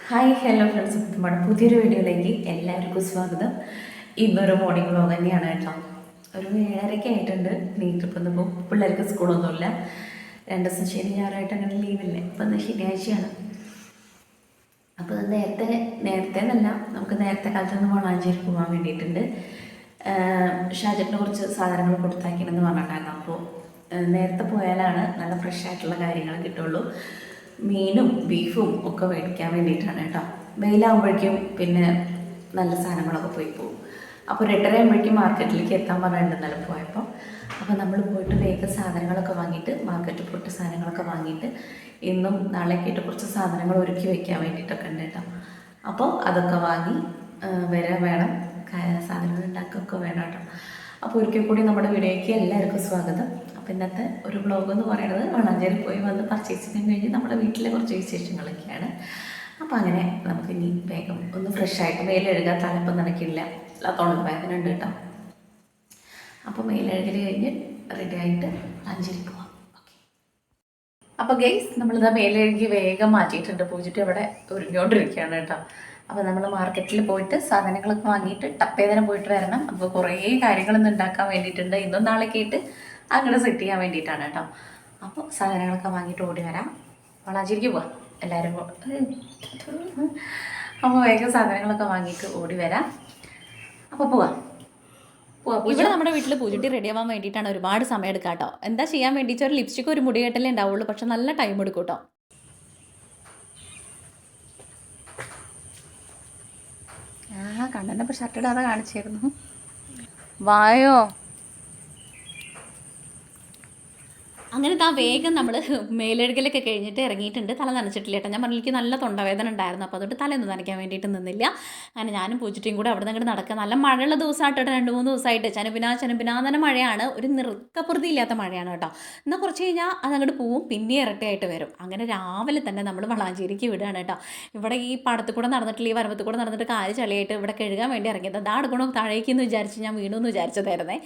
Hi hello friends, നമ്മുടെ പുതിയൊരു വീഡിയോയിലേക്ക് എല്ലാവർക്കും സ്വാഗതം. ഇന്നൊരു മോർണിംഗ് വ്ലോഗ് തന്നെയാണ് കേട്ടോ. ഒരു 7:30 ആയിട്ടുണ്ട്. നീട്ടിപ്പോൾ ഇന്നിപ്പോൾ പിള്ളേർക്ക് സ്കൂളൊന്നുമില്ല. 2 ദിവസം ശനി ഞായറായിട്ട് അങ്ങനെ ലീവില്ലേ. അപ്പോൾ ഇന്ന് ശനിയാഴ്ചയാണ്. അപ്പോൾ നേരത്തെ എന്നല്ല, നമുക്ക് നേരത്തെ കാലത്തൊന്ന് വളാഞ്ചേരി പോകാൻ വേണ്ടിയിട്ടുണ്ട്. ഷാജറ്റിന് കുറച്ച് സാധനങ്ങൾ കൊടുത്താക്കണമെന്ന് പറഞ്ഞിട്ടുണ്ടായിരുന്നു. അപ്പോൾ നേരത്തെ പോയാലാണ് നല്ല ഫ്രഷ് ആയിട്ടുള്ള കാര്യങ്ങൾ കിട്ടുള്ളൂ. മീനും ബീഫും ഒക്കെ മേടിക്കാൻ വേണ്ടിയിട്ടാണ് കേട്ടോ. വെയിലാകുമ്പോഴേക്കും പിന്നെ നല്ല സാധനങ്ങളൊക്കെ പോയി പോകും. അപ്പോൾ 8:30 ആകുമ്പോഴേക്കും മാർക്കറ്റിലേക്ക് എത്താൻ പറഞ്ഞിട്ടുണ്ടെന്നല്ല പോയപ്പോൾ. അപ്പോൾ നമ്മൾ പോയിട്ട് വേഗം സാധനങ്ങളൊക്കെ വാങ്ങിയിട്ട് മാർക്കറ്റിൽ പോയിട്ട് സാധനങ്ങളൊക്കെ വാങ്ങിയിട്ട് ഇന്നും നാളേക്ക് ആയിട്ട് കുറച്ച് സാധനങ്ങൾ ഒരുക്കി വയ്ക്കാൻ വേണ്ടിയിട്ടൊക്കെ ഉണ്ട് കേട്ടോ. അപ്പോൾ അതൊക്കെ വാങ്ങി വേണം, സാധനങ്ങൾ ഉണ്ടാക്കുകയൊക്കെ വേണം കേട്ടോ. അപ്പോൾ ഒരിക്കൽ കൂടി നമ്മുടെ വീഡിയോയ്ക്ക് എല്ലാവർക്കും സ്വാഗതം. അപ്പോൾ ഇന്നത്തെ ഒരു വ്ളോഗ് എന്ന് പറയുന്നത് വളാഞ്ചേരി പോയി വന്ന് പർച്ചേസിങ് കഴിഞ്ഞ് നമ്മുടെ വീട്ടിലെ കുറച്ച് വിശേഷങ്ങളൊക്കെയാണ്. അപ്പോൾ അങ്ങനെ നമുക്ക് ഇനി വേഗം ഒന്ന് ഫ്രഷായിട്ട് മേലെഴുകാൻ തലപ്പം നടക്കില്ല, തൊണ്ട വേദന ഉണ്ട് കേട്ടോ. അപ്പോൾ മേലെഴുകൽ കഴിഞ്ഞ് റെഡി ആയിട്ട് വളാഞ്ചേരി പോവാം. ഓക്കെ. അപ്പോൾ ഗൈസ്, നമ്മളിതാ മേലെഴുകി വേഗം മാറ്റിയിട്ടുണ്ട്. പൂജിട്ട് ഇവിടെ ഒരുങ്ങിക്കൊണ്ടിരിക്കുകയാണ് കേട്ടോ. അപ്പോൾ നമ്മൾ മാർക്കറ്റിൽ പോയിട്ട് സാധനങ്ങളൊക്കെ വാങ്ങിയിട്ട് ടപ്പേതനം പോയിട്ട് വരണം. അപ്പോൾ കുറേ കാര്യങ്ങളൊന്നും ഉണ്ടാക്കാൻ വേണ്ടിയിട്ടുണ്ട്. ഇന്നും നാളേക്ക് ആയിട്ട് അങ്ങനെ സെറ്റ് ചെയ്യാൻ വേണ്ടിയിട്ടാണ് കേട്ടോ. അപ്പോൾ സാധനങ്ങളൊക്കെ വാങ്ങിയിട്ട് ഓടി വരാം. വളാഞ്ചേരിക്ക് പോവാം എല്ലാവരും. അപ്പോൾ വേഗം സാധനങ്ങളൊക്കെ വാങ്ങിയിട്ട് ഓടി വരാം. അപ്പോൾ പോവാം. ഇവിടെ നമ്മുടെ വീട്ടിൽ പൂജട്ടി റെഡി ആവാൻ വേണ്ടിയിട്ടാണ് ഒരുപാട് സമയം എടുക്കുക കേട്ടോ. എന്താ ചെയ്യാൻ വേണ്ടിയിട്ട് ഒരു ലിപ്സ്റ്റിക്ക് ഒരു മുടി കെട്ടലേ ഉണ്ടാവുള്ളൂ, പക്ഷെ നല്ല ടൈം എടുക്കും കേട്ടോ. കണ്ണൻ്റെ ഇപ്പോൾ ഷർട്ട് ഇടാതെ കാണിച്ചായിരുന്നു. വായോ അങ്ങനെ വേഗം നമ്മൾ മേലെഴുകലൊക്കെ കഴിഞ്ഞിട്ട് ഇറങ്ങിയിട്ടുണ്ട്. തല നനച്ചിട്ടില്ല കേട്ടോ. ഞാൻ പറഞ്ഞിലേക്ക് നല്ല തൊണ്ടവേദന ഉണ്ടായിരുന്നു. അപ്പോൾ അതുകൊണ്ട് തലയൊന്നും നനയ്ക്കാൻ വേണ്ടിയിട്ട് നിന്നില്ല. അങ്ങനെ ഞാനും പൂച്ചിട്ടും കൂടെ അവിടെ നിന്ന് അങ്ങോട്ട് നടക്കുക. നല്ല മഴയുള്ള ദിവസമായിട്ട് 2-3 ദിവസമായിട്ട് ചെനപ്പിനാ തന്നെ മഴയാണ്. ഒരു നിർക്കപ്പുറതി ഇല്ലാത്ത മഴയാണ് കേട്ടോ. എന്നാൽ കുറച്ച് കഴിഞ്ഞാൽ അതങ്ങോട്ട് പോവും, പിന്നെ ഇരട്ടയായിട്ട് വരും. അങ്ങനെ രാവിലെ തന്നെ നമ്മൾ വളാഞ്ചേരിക്ക് വിടുകയാണ് കേട്ടോ. ഇവിടെ ഈ പാടത്ത് കൂടെ നടന്നിട്ടില്ല, ഈ വരമ്പത്ത് കൂടെ നടന്നിട്ട് കാല് ചളിയായിട്ട് ഇവിടെ കഴുകാൻ വേണ്ടി ഇറങ്ങിയത്. അതാ എടുക്കണോ താഴേക്കെന്ന് വിചാരിച്ച് ഞാൻ വീണെന്ന് വിചാരിച്ചതായിരുന്നേ.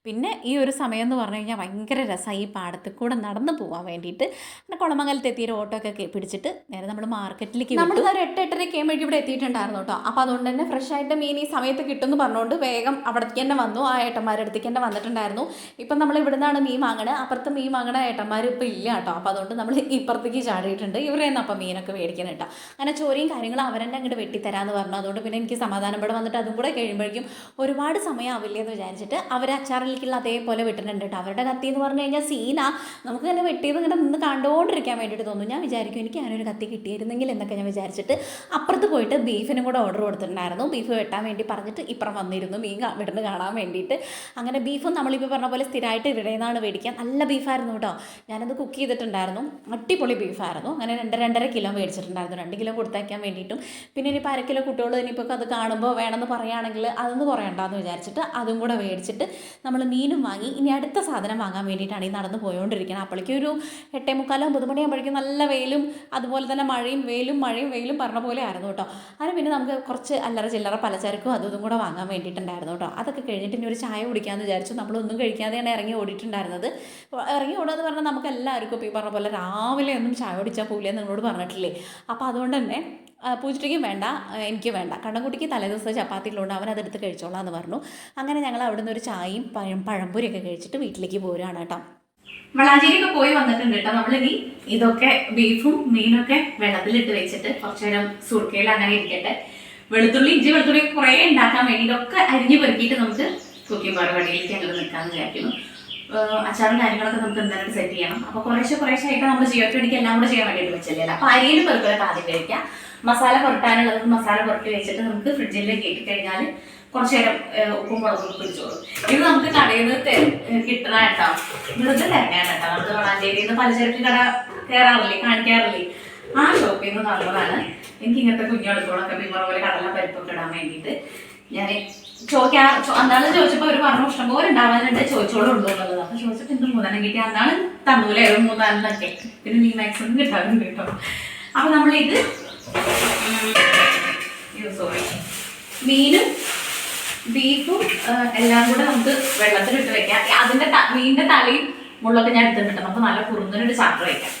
പിന്നെ ഈ ഒരു സമയം എന്ന് പറഞ്ഞു കഴിഞ്ഞാൽ ഭയങ്കര രസമായി ഈ പാടത്ത് കൂടെ നടന്ന് പോകാൻ വേണ്ടിയിട്ട്. പിന്നെ കുളമംഗലത്ത് എത്തിയൊരു ഓട്ടോ ഒക്കെ പിടിച്ചിട്ട് നേരെ നമ്മൾ മാർക്കറ്റിലേക്ക് നമ്മൾ ഒരു 8-8:30 ആകുമ്പോഴേക്കും ഇവിടെ എത്തിയിട്ടുണ്ടായിരുന്നു കേട്ടോ. അപ്പോൾ അതുകൊണ്ട് തന്നെ ഫ്രഷ് ആയിട്ട് മീൻ ഈ സമയത്ത് കിട്ടുമെന്ന് പറഞ്ഞുകൊണ്ട് വേഗം അവിടേക്ക് തന്നെ വന്നു. ആ ഏട്ടന്മാരുടെ അടുത്തേക്ക് തന്നെ വന്നിട്ടുണ്ടായിരുന്നു. ഇപ്പം നമ്മൾ ഇവിടെ നിന്നാണ് മീൻ വാങ്ങണത്. അപ്പുറത്ത് മീൻ വാങ്ങണ ഏട്ടന്മാർ ഇപ്പോൾ ഇല്ല കേട്ടോ. അപ്പോൾ അതുകൊണ്ട് നമ്മൾ ഇപ്പുറത്തേക്ക് ചാടിയിട്ടുണ്ട്. ഇവരെ തന്നെ അപ്പം മീനൊക്കെ മേടിക്കണം കേട്ടോ. അങ്ങനെ ചോരയും കാര്യങ്ങളും അവരെന്നെ അങ്ങോട്ട് വെട്ടിത്തരാമെന്ന് പറഞ്ഞു. അതുകൊണ്ട് പിന്നെ എനിക്ക് സമാധാനം ഇവിടെ വന്നിട്ട് അതും കൂടെ കഴിയുമ്പോഴേക്കും ഒരുപാട് സമയമാവില്ലേ എന്ന് വിചാരിച്ചിട്ട് അവർ അച്ചാറിലേക്കുള്ള അതേപോലെ വിട്ടിട്ടുണ്ട് കേട്ടോ. അവരുടെ കത്തി എന്ന് പറഞ്ഞു കഴിഞ്ഞാൽ സീന, നമുക്ക് തന്നെ വെട്ടിയത് ഇങ്ങനെ നിന്ന് കണ്ടുകൊണ്ടിരിക്കാൻ വേണ്ടിയിട്ട് തോന്നും. ഞാൻ വിചാരിക്കും എനിക്ക് അങ്ങനെ ഒരു കത്തി കിട്ടിയിരുന്നെങ്കിൽ എന്നൊക്കെ ഞാൻ വിചാരിച്ചിട്ട് അപ്പുറത്ത് പോയിട്ട് ബീഫിനും കൂടെ ഓർഡർ കൊടുത്തിട്ടുണ്ടായിരുന്നു. ബീഫ് വെട്ടാൻ വേണ്ടി പറഞ്ഞിട്ട് ഇപ്പുറം വന്നിരുന്നു മീൻ വിടുന്ന് കാണാൻ വേണ്ടിയിട്ട്. അങ്ങനെ ബീഫും നമ്മളിപ്പോൾ പറഞ്ഞ പോലെ സ്ഥിരമായിട്ട് ഇവിടെ നിന്നാണ് മേടിക്കാൻ. നല്ല ബീഫായിരുന്നു കേട്ടോ. ഞാനത് കുക്ക് ചെയ്തിട്ടുണ്ടായിരുന്നു. അടിപൊളി ബീഫായിരുന്നു. അങ്ങനെ 2-2.5 കിലോ മേടിച്ചിട്ടുണ്ടായിരുന്നു. 2 കിലോ കൊടുത്തയക്കാൻ വേണ്ടിയിട്ടും. പിന്നെ ഇനിയിപ്പോൾ 1/2 കിലോ കുട്ടികൾ ഇനിയിപ്പോൾ അത് കാണുമ്പോൾ വേണമെന്ന് പറയുകയാണെങ്കിൽ അതൊന്ന് കുറയണ്ടെന്ന് വിചാരിച്ചിട്ട് അതും കൂടെ മേടിച്ചിട്ട് നമ്മൾ മീനും വാങ്ങി. ഇനി അടുത്ത സാധനം വാങ്ങാൻ വേണ്ടിയിട്ടാണ് ഈ നടന്ന് പോയോണ്ടിരിക്കുന്നത്. അപ്പോഴേക്കും ഒരു 8:45-9 മണിയാകുമ്പോഴേക്കും നല്ല വെയിലും അതുപോലെ തന്നെ മഴയും വെയിലും പറഞ്ഞ പോലെ ആയിരുന്നു കേട്ടോ. അതിന് പിന്നെ നമുക്ക് കുറച്ച് അല്ലറ ചില്ലറ പലചരക്കും അതും കൂടെ വാങ്ങാൻ വേണ്ടിയിട്ടുണ്ടായിരുന്നു കേട്ടോ. അതൊക്കെ കഴിഞ്ഞിട്ട് ഇനി ഒരു ചായ കുടിക്കാമെന്ന് വിചാരിച്ചു. നമ്മളൊന്നും കഴിക്കാതെയാണ് ഇറങ്ങി ഓടിയിട്ടുണ്ടായിരുന്നത്. ഇറങ്ങി ഓടുകയെന്ന് പറഞ്ഞാൽ നമുക്ക് എല്ലാവർക്കും ഈ പറഞ്ഞ പോലെ രാവിലെ ഒന്നും ചായ കുടിച്ചാൽ പോകില്ല നിങ്ങളോട് പറഞ്ഞിട്ടില്ലേ. അപ്പോൾ അതുകൊണ്ട് തന്നെ പൂച്ചിട്ടിക്കും വേണ്ട, എനിക്ക് വേണ്ട, കണ്ണൻകുട്ടിക്ക് തലേദിവസം ചപ്പാത്തിയിലുണ്ട്, അവൻ അതെടുത്ത് കഴിച്ചോളാം എന്ന് പറഞ്ഞു. അങ്ങനെ ഞങ്ങൾ അവിടെ നിന്ന് ഒരു ചായയും പഴംപൊരിയൊക്കെ കഴിച്ചിട്ട് വീട്ടിലേക്ക് പോരുകയാണ് കേട്ടോ. വളാഞ്ചേരിയൊക്കെ പോയി വന്നിട്ടുണ്ട് കേട്ടോ. നമ്മളിനി ഇതൊക്കെ ബീഫും മീനൊക്കെ വെള്ളത്തിലിട്ട് വെച്ചിട്ട് കുറച്ചു നേരം സുർക്കയിൽ അങ്ങനെ ഇരിക്കട്ടെ. ഇഞ്ചി വെളുത്തുള്ളി കുറേ ഉണ്ടാക്കാൻ വേണ്ടിയിട്ടൊക്കെ അരിഞ്ഞ് പെറുക്കിയിട്ട് നമുക്ക് കുക്കിംഗ് പരിപാടിയിലേക്ക് ഞങ്ങൾ നിൽക്കാമെന്ന് വിചാരിക്കുന്നു. അച്ചാറും കാര്യങ്ങളൊക്കെ നമുക്ക് എന്തായാലും സെറ്റ് ചെയ്യണം. അപ്പോൾ കുറേശ്ശെ ആയിട്ട് നമ്മൾ എനിക്ക് എല്ലാം കൂടെ ചെയ്യാൻ വേണ്ടിയിട്ട് വെച്ചല്ലേ. അപ്പോൾ അരിയിൽ പെറുക്കലൊക്കെ ആദ്യം കഴിക്കാം. മസാല പുരട്ടാനുള്ളത് മസാല പുരട്ടി വെച്ചിട്ട് നമുക്ക് ഫ്രിഡ്ജിലേക്ക് ഇട്ട് കഴിഞ്ഞാൽ കുറച്ച് നേരം ഉപ്പും മുളകും പിടിച്ചോളും. ഇത് നമുക്ക് കടയിൽ നിന്ന് കിട്ടണ കേട്ടോ. വെറുതെ തന്നെയാണ് കേട്ടോ. നമുക്ക് വളാഞ്ചേരിയിൽ നിന്ന് പലചരക്ക് കട കാണിക്കാറില്ലേ, ആ ഷോപ്പിൽ നിന്ന് നല്ലതാണ്. എനിക്ക് ഇങ്ങനത്തെ കുഞ്ഞെടുത്തോളൊക്കെ പറഞ്ഞ പോലെ കടല പരിപ്പൊക്കെ ഇടാൻ വേണ്ടിയിട്ട് ഞാൻ അന്നാളും ചോദിച്ചപ്പോൾ അവർ പറഞ്ഞു ഇഷ്ടംപോലെ ഉണ്ടാവാനുണ്ട്, ചോദിച്ചോളം ഉണ്ടോ എന്നുള്ളത്. അപ്പോൾ ചോദിച്ചപ്പോൾ എന്ത് 3 കിട്ടി, അന്നാളും തന്നൂലേ 3 പിന്നെ മീൻ മാക്സിമം കിട്ടാറുണ്ട് കേട്ടോ. അപ്പോൾ നമ്മളിത് മീനും ബീഫും എല്ലാം കൂടെ നമുക്ക് വെള്ളത്തിലിട്ട് വെക്കാം. അതിന്റെ മീനിന്റെ തലയും മുള്ളൊക്കെ ഞാൻ എടുത്തിട്ടുണ്ട്. നമുക്ക് നല്ല കുറുന്നനൊരു ചാറ് വയ്ക്കാം.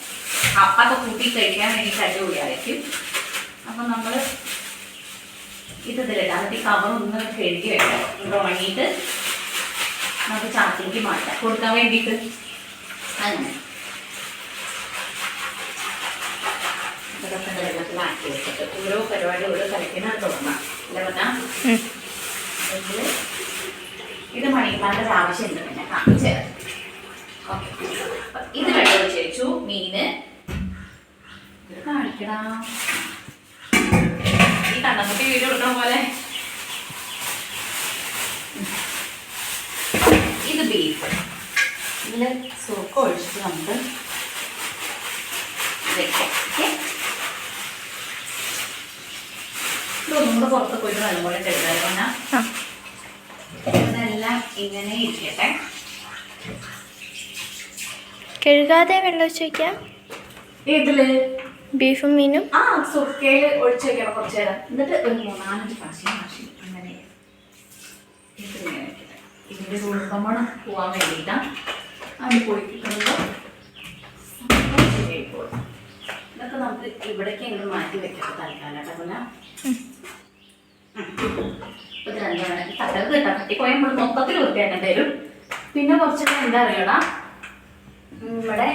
അപ്പൊക്കെ കൂട്ടി കഴിക്കാൻ വേണ്ടിയിട്ട് അടിപൊളിയായിരിക്കും. അപ്പം നമ്മൾ ഇതിലിടാം. എന്നിട്ട് ഈ കവർ ഒന്ന് കഴുകി വെക്കാം. ഇത് ഉണങ്ങിയിട്ട് നമുക്ക് ചാക്കിലേക്ക് മാറ്റാം കൊടുക്കാൻ വേണ്ടിയിട്ട്. അങ്ങനെ ഇതൊക്കെ വെള്ളത്തിലാക്കി വെച്ചിട്ട് ഓരോ പരിപാടി ഓരോ തലക്കിനാണ് തുടങ്ങാം അല്ലേ പറഞ്ഞാൽ. ഇത് മണിമാരുടെ ആവശ്യമുണ്ട് പിന്നെ കാണിച്ചു. ഓക്കെ, ഇത് വെള്ളം ഒഴിച്ച് വെച്ചു. മീന് ഇത് കാണിക്കടാ, ഈ കണ്ണമുട്ടി വീട് കൊടുക്കണ പോലെ. ഇത് ബീഫ്, ഇതിൽ സുർക്ക ഒഴിച്ചിട്ട് നമുക്ക് വെക്കാം. ഓക്കെ, ഇതൊന്നും കൂടെ പുറത്ത് പോയിട്ട് നല്ലപോലെ കഴുകാതെ പറഞ്ഞാൽ ഇതെല്ലാം ഇങ്ങനെ ഇരിക്കട്ടെ. കഴുകാതെ വെള്ളം ഒഴിച്ച് വയ്ക്കാം. ഇതില് ബീഫും മീനും സുർക്കയിൽ ഒഴിച്ച് വെക്കണം കുറച്ച് നേരം. എന്നിട്ട് ഒരു 3-4 പ്രാവശ്യം അങ്ങനെ ഇതിങ്ങനെ വെക്കട്ടെ. ഇതിന്റെ സുഗന്ധമണം പോവാൻ വേണ്ടിയിട്ടാണ് അത് പൊളിക്കുമ്പോൾ ശരിയായിക്കോളും. ഇതൊക്കെ നമുക്ക് ഇവിടേക്ക് എങ്ങനെ മാറ്റി വെക്കാം തൽക്കാലം. പോലെ ഇപ്പൊ രണ്ടാണ് തട്ടത് കിട്ടാൻ തട്ടിപ്പോയാൽ നമ്മൾ മൊത്തത്തിൽ വൃത്തിയാക്കേണ്ടി വരും. പിന്നെ കുറച്ചൊക്കെ എന്താ അറിയടാ, ഇവിടെ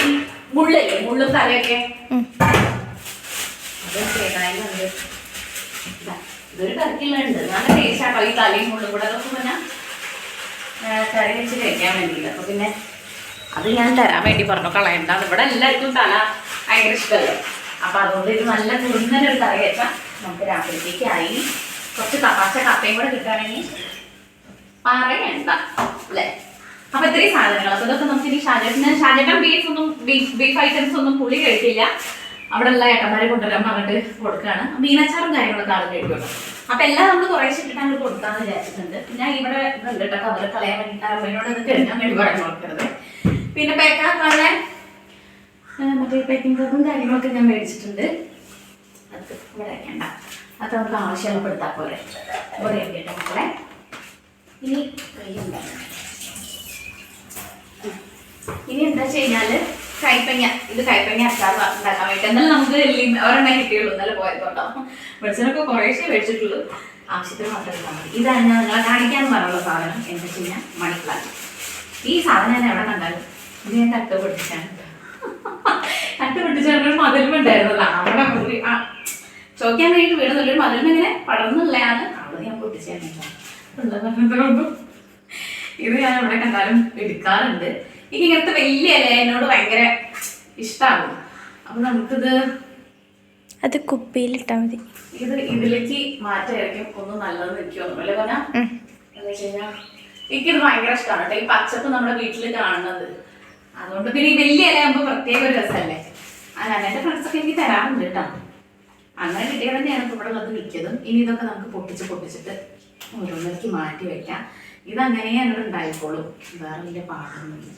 ഈ മുള്ളല്ലേ, മുള്ളും തലയൊക്കെ അതൊക്കെ ഇതൊരു കറിക്കുള്ളുണ്ട്. നല്ല ടേസ്റ്റാട്ടോ ഈ തലയും മുള്ളും കൂടെ. അതൊക്കെ പിന്നെ കറി വെച്ച് കഴിക്കാൻ വേണ്ടിയില്ല. അപ്പൊ പിന്നെ അത് ഞാൻ തരാൻ വേണ്ടി പറഞ്ഞു, കളയണ്ടാന്ന്. ഇവിടെ എല്ലാവർക്കും തല ഭയങ്കര ഇഷ്ടമല്ലേ. അപ്പൊ അതുകൊണ്ട് ഇത് നല്ല കുറുന്നൊരു കറി വെച്ചാൽ നമുക്ക് രാത്രിത്തേക്ക് ആയി. കുറച്ച് പച്ച കപ്പയും കൂടെ കിട്ടുകയാണെങ്കിൽ പറയണ്ട അല്ലേ. അപ്പൊ ഇത്രയും സാധനങ്ങൾ. അപ്പൊ ഇതൊക്കെ നമുക്ക് ഇനി ഷാജേട്ടൻ ബീഫ് ഐറ്റംസ് ഒന്നും പുളി കഴിക്കില്ല. അവിടെ ഉള്ള ഏട്ടന്മാരെ കൊണ്ടുവരാൻ പറഞ്ഞിട്ട് കൊടുക്കുകയാണ്. മീനച്ചാറും കാര്യങ്ങളൊക്കെ ആളും കഴിക്കുള്ളൂ. അപ്പൊ എല്ലാം നമ്മൾ കുറേശ്ശെ ഇട്ടിട്ട് അങ്ങോട്ട് കൊടുക്കാന്ന് വിചാരിച്ചിട്ടുണ്ട്. ഞാൻ ഇവിടെ ഇതുണ്ട് കേട്ടോ, കവർ കളയാൻ വേണ്ടിയിട്ട് അമ്മയോട് ഇത് കഴുകാൻ വേണ്ടി പറയാൻ നോക്കുന്നത്. പിന്നെ പേക്കാക്കാനുള്ള മറ്റേ പേക്കിംഗ് കപ്പും കാര്യങ്ങളൊക്കെ ഞാൻ മേടിച്ചിട്ടുണ്ട്. അത് ഇവിടെ വെക്കണ്ട, അത് നമുക്ക് ആവശ്യപ്പെടുത്താൽ പോലെ ഇവിടെ വെക്കട്ടെ മക്കളെ. ഇനി ഇനി എന്താ വെച്ച് കഴിഞ്ഞാല് കൈപ്പങ്ങ. ഇത് കൈപ്പങ്ങ അച്ചാർ ഉണ്ടാക്കാൻ വേണ്ടി എന്നാലും നമുക്ക് ഒരെണ്ണം കിട്ടിയുള്ളൂ. ഇന്നലെ പോയതുകൊണ്ടോ വെളിച്ചെണ്ണൊക്കെ കുറേശ്ശേ മേടിച്ചിട്ടുള്ളൂ. ആവശ്യത്തിന് മാത്രം എടുത്താൽ മതി. ഇതാണ് ഞാൻ നിങ്ങളെ കാണിക്കാന്ന് പറഞ്ഞുള്ള സാധനം. എന്താ വെച്ച് കഴിഞ്ഞാൽ മണിപ്ലാന്റ്. ഈ സാധനം ഞാൻ എവിടെ കണ്ടാലും ഇത് ഞാൻ കട്ട് പൊട്ടിച്ചാണ്. കട്ട് പൊട്ടിച്ചൊരു മതിലുണ്ടായിരുന്നല്ലോ അവിടെ ചോദിക്കാൻ വേണ്ടിയിട്ട് വീട് നല്ലൊരു മതിലിനിങ്ങനെ പടർന്നുള്ളതാണ്. അവിടെ ഞാൻ പൊട്ടിച്ചാണ് ഉള്ളതൊന്നും. ഇത് ഞാൻ എവിടെ കണ്ടാലും എടുക്കാറുണ്ട്. എനിക്ക് ഇങ്ങനത്തെ വലിയ ഇല എന്നോട് ഭയങ്കര ഇഷ്ടമാകും. അപ്പൊ നമുക്കിത് അത് കുപ്പിയിലിട്ടാൽ മതി. ഇത് ഇതിലേക്ക് മാറ്റായിരിക്കും ഒന്നും നല്ലതെന്ന് എനിക്ക് തോന്നുന്നു അല്ലേ പറഞ്ഞാൽ. എന്താ വെച്ച് കഴിഞ്ഞാൽ എനിക്കിത് ഭയങ്കര ഇഷ്ടമാണ് കേട്ടോ, ഈ പച്ചപ്പ് നമ്മുടെ വീട്ടിൽ കാണുന്നത്. അതുകൊണ്ട് പിന്നെ ഈ വലിയ ഇല ആകുമ്പോൾ പ്രത്യേക ഒരു രസമല്ലേ. അങ്ങനെ എൻ്റെ ഫ്രണ്ട്സൊക്കെ എനിക്ക് തരാറുണ്ട് കേട്ടോ. അങ്ങനെ കിട്ടിയത് തന്നെയാണ് ഇപ്പോൾ ഇവിടെ ഉള്ളത് മിക്കതും. ഇനി ഇതൊക്കെ നമുക്ക് പൊട്ടിച്ചിട്ട് ഓരോന്നിലേക്ക് മാറ്റി വെക്കാം. ഇതങ്ങനെ എന്നോട് ഉണ്ടായിക്കോളും, വേറെ വലിയ പാടൊന്നുമില്ല.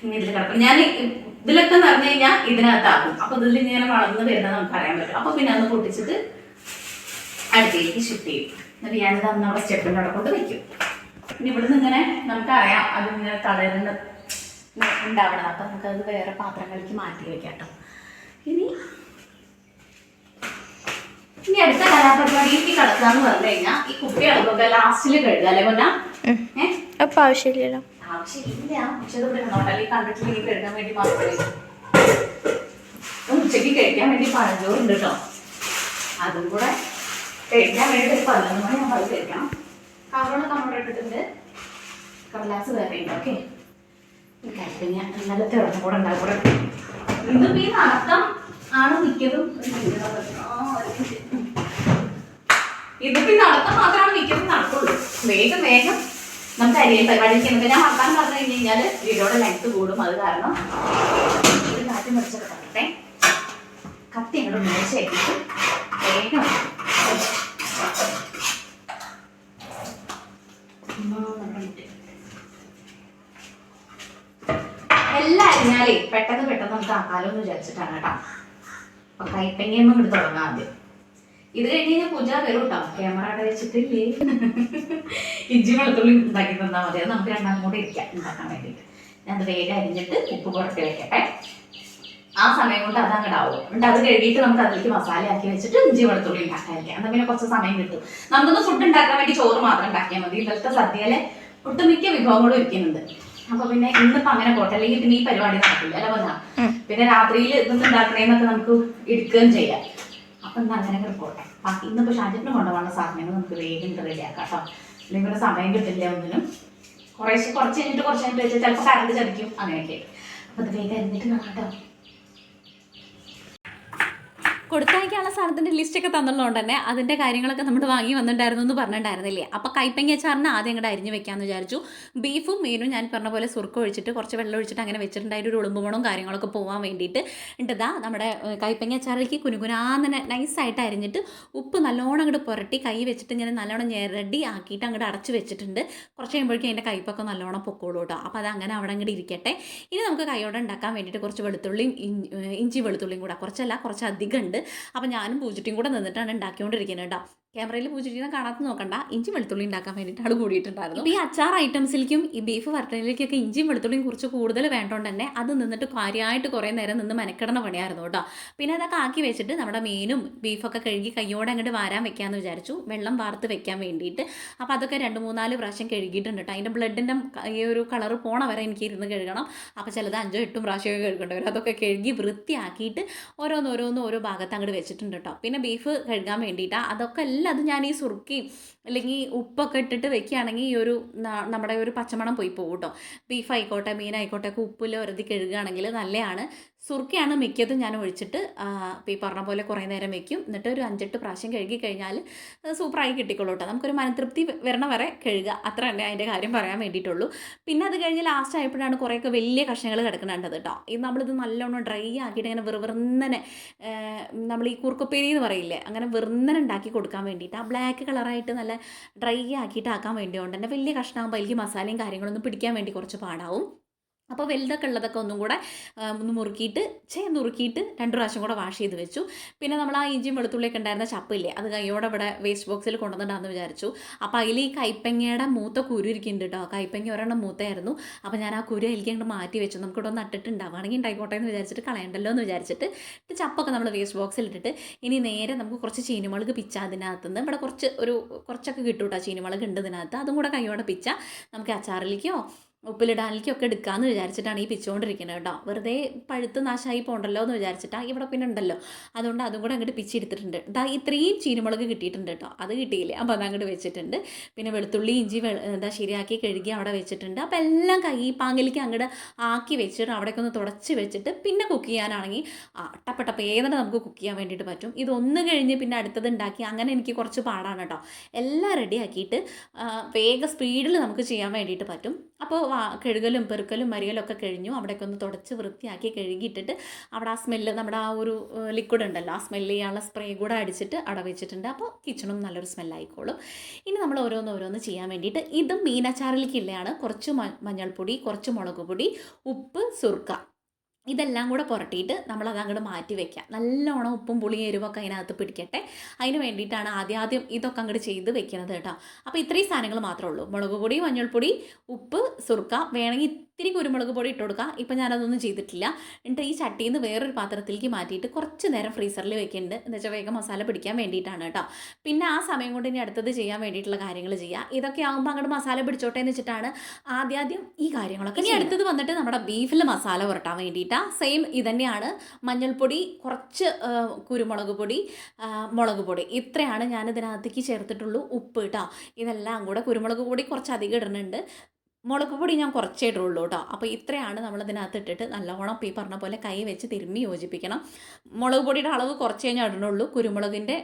ഇനി ഇതിൽ കിടക്കും. ഞാൻ ഇതിലൊക്കെ നിറഞ്ഞു കഴിഞ്ഞാൽ ഇതിനകത്താക്കും. അപ്പൊ ഇതിൽ ഇങ്ങനെ വളർന്ന് വരുന്നത് നമുക്ക് അറിയാൻ പറ്റും. അപ്പൊ പിന്നെ അന്ന് പൊട്ടിച്ചിട്ട് അടുത്തേക്ക് ഷിഫ്റ്റ് ചെയ്യും. എന്നിട്ട് ഞാനിത് അന്ന് അവിടെ സ്റ്റെപ്പിൻ്റെ അവിടെ കൊണ്ട് വെക്കും. പിന്നെ ഇവിടുന്ന് ഇങ്ങനെ നമുക്കറിയാം അതിങ്ങനെ കളറിന് ഉണ്ടാവണം. അപ്പൊ നമുക്കത് വേറെ പാത്രങ്ങളിലേക്ക് മാറ്റി വെക്കാം കേട്ടോ. ഇനി അടുത്ത കലാപരിപാടിക്ക് കിടക്കാന്ന് പറഞ്ഞു കഴിഞ്ഞാൽ ഈ കുപ്പികളൊക്കെ ലാസ്റ്റിൽ കഴുകാം അല്ലേ കൊണ്ടാ. അപ്പൊ ആവശ്യമില്ലല്ലോ. ആവശ്യമില്ല, പക്ഷെ അത് ഇവിടെ നോട്ടല്ലേ കണ്ടിട്ടില്ലെങ്കിൽ കഴുകാൻ വേണ്ടി മാത്രമേ. ഉച്ചയ്ക്ക് കഴിക്കാൻ വേണ്ടി പഴഞ്ചോറുണ്ട് കേട്ടോ. അതും കൂടെ കഴിക്കാൻ വേണ്ടി ഒരു 11 മണി നമ്മൾ കഴിക്കണം. കവറോളൊക്കെ നമ്മുടെ ഇട്ടിട്ടുണ്ട്. കടലാസ് വേറെ ഉണ്ട്. ഓക്കെ, കഴിക്കഴിഞ്ഞാൽ ഇന്നലത്തെ ഉടനെ കൂടെ ഉണ്ടാകും. കൂടെ ഇന്നിപ്പോ ഈ നടത്തം ആണ് മിക്കതും. ഇതിപ്പോ ഈ നടത്തം മാത്രമാണ് മിക്കതും നടക്കുള്ളൂ. വേഗം വേഗം നമുക്ക് അരിയൽ പരിപാടിക്ക് ഞാൻ മറക്കാൻ പറഞ്ഞു കഴിഞ്ഞ് കഴിഞ്ഞാൽ വീടോടെ ലെങ്ത് കൂടും. അത് കാരണം ഒരു കാറ്റ് മറിച്ചൊക്കെ തരട്ടെ. കത്തി ഇങ്ങോട്ട് മേശയാക്കിയിട്ട് വേഗം എല്ലാം അരിഞ്ഞാലേ പെട്ടെന്ന് നമുക്ക് ആക്കാലോ എന്ന് വിചാരിച്ചിട്ടാണ് കേട്ടോ. അപ്പൊ കൈപ്പങ്ങയൊന്നും ഇങ്ങോട്ട് തുടങ്ങാം ആദ്യം. ഇത് കഴിഞ്ഞ് കഴിഞ്ഞാൽ പൂജ വരും കേട്ടോ. ക്യാമറ അവിടെ വെച്ചിട്ടില്ലേ, ഇഞ്ചി വെളുത്തുള്ളി ഉണ്ടാക്കി തന്നാൽ മതി. അത് നമുക്ക് രണ്ടാം കൂടെ ഇരിക്കാം ഉണ്ടാക്കാൻ വേണ്ടിയിട്ട്. ഞാൻ അത് വേഗം അരിഞ്ഞിട്ട് ഉപ്പ് പുറത്ത് വെക്കട്ടെ. ആ സമയം കൊണ്ട് അത് അങ്ങോട്ടാവും. എന്നിട്ട് അത് കഴുകിയിട്ട് നമുക്ക് അതിലേക്ക് മസാല ആക്കി വെച്ചിട്ട് ഇഞ്ചി വെളുത്തുള്ളി ഉണ്ടാക്കാതിരിക്കാം. എന്നാൽ പിന്നെ കുറച്ച് സമയം കിട്ടും. നമുക്കൊന്ന് ഫുഡ് ഉണ്ടാക്കാൻ വേണ്ടി ചോറ് മാത്രം ഉണ്ടാക്കിയാൽ മതി. ഇന്നലത്തെ സദ്യയിലെ ഒട്ടുമിക്ക വിഭവങ്ങളും ഇരിക്കുന്നുണ്ട്. അപ്പൊ പിന്നെ ഇന്നിപ്പോ അങ്ങനെ പോട്ടെ, അല്ലെങ്കിൽ പിന്നെ ഈ പരിപാടി നടക്കില്ല അല്ല പറഞ്ഞാ. പിന്നെ രാത്രിയിൽ ഇതൊന്നും ഉണ്ടാക്കണേന്നൊക്കെ നമുക്ക് എടുക്കുകയും ചെയ്യാം. അപ്പൊ ഇന്ന് അങ്ങനെ പോട്ടെ. ബാക്കി ഇന്നിപ്പോ ഷാജിന് കൊണ്ടുപോകുന്ന സാധനങ്ങൾ നമുക്ക് വേഗം റെഡിയാക്കാം കേട്ടോ. അല്ലെങ്കിൽ ഒരു സമയം കിട്ടില്ല ഒന്നിനും. കുറച്ച് കഴിഞ്ഞിട്ട് വെച്ചാൽ ചിലപ്പോൾ കറണ്ട് ചതിക്കും, അങ്ങനെയൊക്കെ. അപ്പൊ അത് വേഗം എന്നിട്ട് കാണാം കേട്ടോ. കൊടുത്തയക്കാനുള്ള സാധനത്തിൻ്റെ ലിസ്റ്റൊക്കെ തന്നുള്ളതുകൊണ്ട് തന്നെ അതിൻ്റെ കാര്യങ്ങളൊക്കെ നമ്മൾ വാങ്ങി വന്നിട്ടുണ്ടായിരുന്നു എന്ന് പറഞ്ഞിട്ടുണ്ടായിരുന്നില്ലേ. അപ്പോൾ കൈപ്പങ്ങ അച്ചാറിന് ആദ്യം അങ്ങോട്ട് അരിഞ്ഞ് വെക്കാമെന്ന് വിചാരിച്ചു. ബീഫും മീനും ഞാൻ പറഞ്ഞ പോലെ സുർക്ക ഒഴിച്ചിട്ട് കുറച്ച് വെള്ളം ഒഴിച്ചിട്ട് അങ്ങനെ വെച്ചിട്ടുണ്ട്. അതിൻ്റെ ഒരു ഉളുമ്പുമണവും കാര്യങ്ങളൊക്കെ പോകാൻ വേണ്ടിയിട്ട്. എന്നിട്ട് നമ്മുടെ കൈപ്പങ്ങ അച്ചാറിലേക്ക് കുനുകുനാന്ന് നൈസായിട്ട് അരിഞ്ഞിട്ട് ഉപ്പ് നല്ലോണം അങ്ങോട്ട് പുരട്ടി കൈ വെച്ചിട്ട് ഇങ്ങനെ നല്ലോണം ഞെരടി ആക്കിയിട്ട് അങ്ങോട്ട് അടച്ച് വെച്ചിട്ടുണ്ട്. കുറച്ച് കഴിയുമ്പോഴേക്കും അതിൻ്റെ കൈപ്പൊക്കെ നല്ലോണം പൊക്കോളൂ കേട്ടോ. അപ്പോൾ അത് അങ്ങനെ അവിടെ അങ്ങോട്ട് ഇരിക്കട്ടെ. ഇനി നമുക്ക് കൈയോടെ ഉണ്ടാക്കാൻ വേണ്ടിയിട്ട് കുറച്ച് വെളുത്തുള്ളിയും ഇഞ്ചി വെളുത്തുള്ളിയും കൂടെ, കുറച്ച് അധികം ഉണ്ട്. അപ്പം ഞാനും പൂജിറ്റിയും കൂടെ നിന്നിട്ടാണ് ഉണ്ടാക്കിക്കൊണ്ടിരിക്കുന്നത് കേട്ടോ. ക്യാമറയിൽ പൂജിറ്റിനെ കാണാത്ത നോക്കണ്ട, ഇഞ്ചി വെളുത്തുള്ളി ഉണ്ടാക്കാൻ വേണ്ടിയിട്ട് ആൾ കൂടിയിട്ടുണ്ടായിരുന്നു. ഈ അച്ചാർ ഐറ്റംസിലേക്കും ഈ ബീഫ് വരട്ടലിലേക്കൊക്കെ ഇഞ്ചിയും വെളുത്തുള്ളിയും കുറച്ച് കൂടുതൽ വേണ്ടോണ്ട് തന്നെ അത് നിന്നിട്ട് കാര്യമായിട്ട് കുറേ നേരം നിന്ന് മെനക്കെടുന്ന പണിയായിരുന്നു കേട്ടോ. പിന്നെ അതൊക്കെ ആക്കി വെച്ചിട്ട് നമ്മുടെ മീനും ബീഫൊക്കെ കഴുകി കയ്യോടെ അങ്ങോട്ട് വാരാൻ വെക്കാമെന്ന് വിചാരിച്ചു, വെള്ളം വാർത്ത് വെക്കാൻ വേണ്ടിയിട്ട്. അപ്പോൾ അതൊക്കെ 2-3-4 പ്രാവശ്യം കഴുകിയിട്ടുണ്ട് കേട്ടോ. അതിൻ്റെ ബ്ലഡിൻ്റെ ഈ ഒരു കളറ് പോണ വരെ എനിക്ക് ഇരുന്ന് കഴുകണം. അപ്പോൾ ചിലത് 5-8 പ്രാവശ്യമൊക്കെ കഴുകേണ്ടി വരും. അതൊക്കെ കഴുകി വൃത്തിയാക്കിയിട്ട് ഓരോ ഭാഗത്ത് അങ്ങോട്ട് വെച്ചിട്ടുണ്ട് കേട്ടോ. പിന്നെ ബീഫ് കഴുകാൻ വേണ്ടിയിട്ടാണ് അതൊക്കെ അത് ഞാൻ ഈ സുർക്കയും അല്ലെങ്കിൽ ഉപ്പൊക്കെ ഇട്ടിട്ട് വെക്കുകയാണെങ്കിൽ ഈ ഒരു നമ്മുടെ ഒരു പച്ചമണം പോയി പോകും കേട്ടോ. ബീഫ് ആയിക്കോട്ടെ മീനായിക്കോട്ടെ ഒക്കെ ഉപ്പിൽ ഒരതി കഴുകുകയാണെങ്കിൽ നല്ലതാണ്. സുർക്കയാണ് മിക്കതും ഞാൻ ഒഴിച്ചിട്ട് ഈ പറഞ്ഞ പോലെ കുറേ നേരം വെക്കും. എന്നിട്ട് ഒരു 5-8 പ്രാവശ്യം കഴുകി കഴിഞ്ഞാൽ സൂപ്പറായി കിട്ടിക്കോളൂ കേട്ടോ. നമുക്കൊരു മനതൃപ്തി വരണ വരെ കഴുകുക, അത്ര തന്നെ അതിൻ്റെ കാര്യം പറയാൻ വേണ്ടിയിട്ടുള്ളൂ. പിന്നെ അത് കഴിഞ്ഞ് ലാസ്റ്റ് ആയപ്പോഴാണ് കുറേയൊക്കെ വലിയ കഷ്ണങ്ങൾ കിടക്കുന്നുണ്ടത് കേട്ടോ. ഇത് നമ്മളിത് നല്ലോണം ഡ്രൈ ആക്കിയിട്ട് ഇങ്ങനെ വെറുതെ നമ്മൾ ഈ കൂർക്കപ്പേരി എന്ന് പറയില്ലേ, അങ്ങനെ വെറുതെ ഉണ്ടാക്കി കൊടുക്കാൻ വേണ്ടിയിട്ട് ആ ബ്ലാക്ക് കളറായിട്ട് നല്ല ഡ്രൈ ആക്കിയിട്ട് ആക്കാൻ വേണ്ടിയോണ്ട് തന്നെ വലിയ കഷ്ണമാകുമ്പോൾ അതിലേക്ക് മസാലയും കാര്യങ്ങളൊന്നും പിടിക്കാൻ വേണ്ടി കുറച്ച് പാടാവും. അപ്പോൾ വലുതൊക്കെ ഉള്ളതൊക്കെ ഒന്നും കൂടെ ഒന്ന് നുറുക്കിയിട്ട് 2 പ്രാവശ്യം കൂടെ വാഷ് ചെയ്ത് വെച്ചു. പിന്നെ നമ്മൾ ആ ഇഞ്ചിയും വെളുത്തുള്ളിയൊക്കെ ഉണ്ടായിരുന്ന ചപ്പില്ലേ, അത് കൈയോടെ ഇവിടെ വേസ്റ്റ് ബോക്സിൽ കൊണ്ടുവന്നിട്ടാന്ന് വിചാരിച്ചു. അപ്പോൾ അതിൽ ഈ കൈപ്പങ്ങയുടെ മൂത്ത കുരു ഇരിക്കുന്നുണ്ട് കേട്ടോ. കൈപ്പങ്ങ ഒരെണ്ണം മൂത്തയായിരുന്നു. അപ്പോൾ ഞാൻ ആ കുരു അതിലേക്ക് അങ്ങോട്ട് മാറ്റി വെച്ചു. നമുക്കിവിടെ നട്ടിട്ടുണ്ടാവുകയാണെങ്കിൽ ഉണ്ടായിക്കോട്ടെ എന്ന് വിചാരിച്ചിട്ട് കളയണ്ടല്ലോ എന്ന് വിചാരിച്ചിട്ട് ചപ്പൊക്കെ നമ്മൾ വേസ്റ്റ് ബോക്സിൽ ഇട്ടിട്ട് ഇനി നേരെ നമുക്ക് കുറച്ച് ചീനിമുളക് പിച്ച അതിനകത്തുനിന്ന് ഇവിടെ കുറച്ചൊക്കെ കിട്ടും കേട്ടോ. ചീനിമുളക് ഉണ്ട് ഇതിനകത്ത്, അതും കൂടെ കൈയോടെ പിച്ച നമുക്ക് അച്ചാറിലേക്കോ ഉപ്പിലിടാനിലേക്കൊക്കെ എടുക്കാമെന്ന് വിചാരിച്ചിട്ടാണ് ഈ പിച്ചുകൊണ്ടിരിക്കുന്നത് കേട്ടോ. വെറുതെ പഴുത്ത് നാശമായി പോകണ്ടല്ലോ എന്ന് വിചാരിച്ചിട്ടാണ്. ഇവിടെ പിന്നെ ഉണ്ടല്ലോ, അതുകൊണ്ട് അതും കൂടെ അങ്ങോട്ട് പിച്ചെടുത്തിട്ടുണ്ട്. ഇത്രയും ചീനിമുളക് കിട്ടിയിട്ടുണ്ട് കേട്ടോ. അത് കിട്ടിയില്ലേ, അപ്പോൾ അത് അങ്ങോട്ട് വെച്ചിട്ടുണ്ട്. പിന്നെ വെളുത്തുള്ളി ഇഞ്ചി ശരിയാക്കി കഴുകി അവിടെ വെച്ചിട്ടുണ്ട്. അപ്പോൾ എല്ലാം പാങ്ങിലേക്ക് അങ്ങോട്ട് ആക്കി വെച്ചിട്ട് അവിടേക്ക് ഒന്ന് തുടച്ച് വെച്ചിട്ട് പിന്നെ കുക്ക് ചെയ്യാനാണെങ്കിൽ ടപ്പ ഏതാണ് നമുക്ക് കുക്ക് ചെയ്യാൻ വേണ്ടിയിട്ട് പറ്റും. ഇതൊന്ന് കഴിഞ്ഞ് പിന്നെ അടുത്തത് ഉണ്ടാക്കി അങ്ങനെ എനിക്ക് കുറച്ച് പാടാണ് കേട്ടോ. എല്ലാം റെഡിയാക്കിയിട്ട് വേഗം സ്പീഡിൽ നമുക്ക് ചെയ്യാൻ വേണ്ടിയിട്ട് പറ്റും. അപ്പോൾ കഴുകലും പെറുക്കലും മരിയലും ഒക്കെ കഴിഞ്ഞു. അവിടേക്ക് ഒന്ന് തുടച്ച് വൃത്തിയാക്കി കഴുകിയിട്ടിട്ട് അവിടെ ആ സ്മെല്ല്, നമ്മുടെ ആ ഒരു ലിക്വിഡ് ഉണ്ടല്ലോ, ആ സ്മെല്ല് ചെയ്യാനുള്ള സ്പ്രേ കൂടെ അടിച്ചിട്ട് അവിടെ വെച്ചിട്ടുണ്ട്. അപ്പോൾ കിച്ചണും നല്ലൊരു സ്മെല്ലായിക്കോളും. ഇനി നമ്മൾ ഓരോന്ന് ചെയ്യാൻ വേണ്ടിയിട്ട് ഇതും മീനച്ചാറിലേക്കുള്ളതാണ്. കുറച്ച് മഞ്ഞൾപ്പൊടി, കുറച്ച് മുളക് പൊടി, ഉപ്പ്, സുർക്ക, ഇതെല്ലാം കൂടെ പുരട്ടിയിട്ട് നമ്മളത് അങ്ങോട്ട് മാറ്റി വെക്കാം. നല്ലോണം ഉപ്പും പുളിയും എരിവൊക്കെ അതിനകത്ത് പിടിക്കട്ടെ. അതിന് വേണ്ടിയിട്ടാണ് ആദ്യം ഇതൊക്കെ അങ്ങോട്ട് ചെയ്ത് വെക്കുന്നത് കേട്ടോ. അപ്പോൾ ഇത്രയും സാധനങ്ങൾ മാത്രമേ ഉള്ളൂ. മുളക് പൊടി, മഞ്ഞൾപ്പൊടി, ഉപ്പ്, സുർക്ക, വേണമെങ്കിൽ ഇത്തിരി കുരുമുളക് പൊടി ഇട്ട് കൊടുക്കുക. ഇപ്പം ഞാനതൊന്നും ചെയ്തിട്ടില്ല. എന്നിട്ട് ഈ ചട്ടിയിൽ നിന്ന് വേറൊരു പാത്രത്തിലേക്ക് മാറ്റിയിട്ട് കുറച്ച് നേരം ഫ്രീസറിൽ വെക്കുന്നുണ്ട്. എന്ന് വെച്ചാൽ വേഗം മസാല പിടിക്കാൻ വേണ്ടിയിട്ടാണ് കേട്ടോ. പിന്നെ ആ സമയം കൊണ്ട് ഇനി അടുത്തത് ചെയ്യാൻ വേണ്ടിയിട്ടുള്ള കാര്യങ്ങൾ ചെയ്യുക. ഇതൊക്കെ ആകുമ്പോൾ അങ്ങോട്ട് മസാല പിടിച്ചോട്ടെ എന്ന് വെച്ചിട്ടാണ് ആദ്യം ഈ കാര്യങ്ങളൊക്കെ. ഇനി അടുത്തത് വന്നിട്ട് നമ്മുടെ ബീഫിൽ മസാല പുരട്ടാൻ വേണ്ടിയിട്ടാണ്. സെയിം ഇതന്നെയാണ്. മഞ്ഞൾപ്പൊടി, കുറച്ച് കുരുമുളക് പൊടി, മുളക് പൊടി, ഇത്രയാണ് ഞാൻ ഇതിനകത്തേക്ക് ചേർത്തിട്ടുള്ളൂ. ഉപ്പ് കേട്ടോ. ഇതെല്ലാം കൂടെ കുരുമുളക് പൊടി കുറച്ച് അധികം ഇടുന്നുണ്ട്, മുളക് പൊടി ഞാൻ കുറച്ചേ ഇടുള്ളൂ കേട്ടോ. അപ്പോൾ ഇത്രയാണ് നമ്മളിതിനകത്ത് ഇട്ടിട്ട് നല്ലോണം ഈ പറഞ്ഞ പോലെ കൈ വെച്ച് തിരുമ്മി യോജിപ്പിക്കണം. മുളക് പൊടിയുടെ അളവ് കുറച്ച് കഴിഞ്ഞാൽ ഇടണുള്ളൂ. കുരുമുളകിൻ്റെ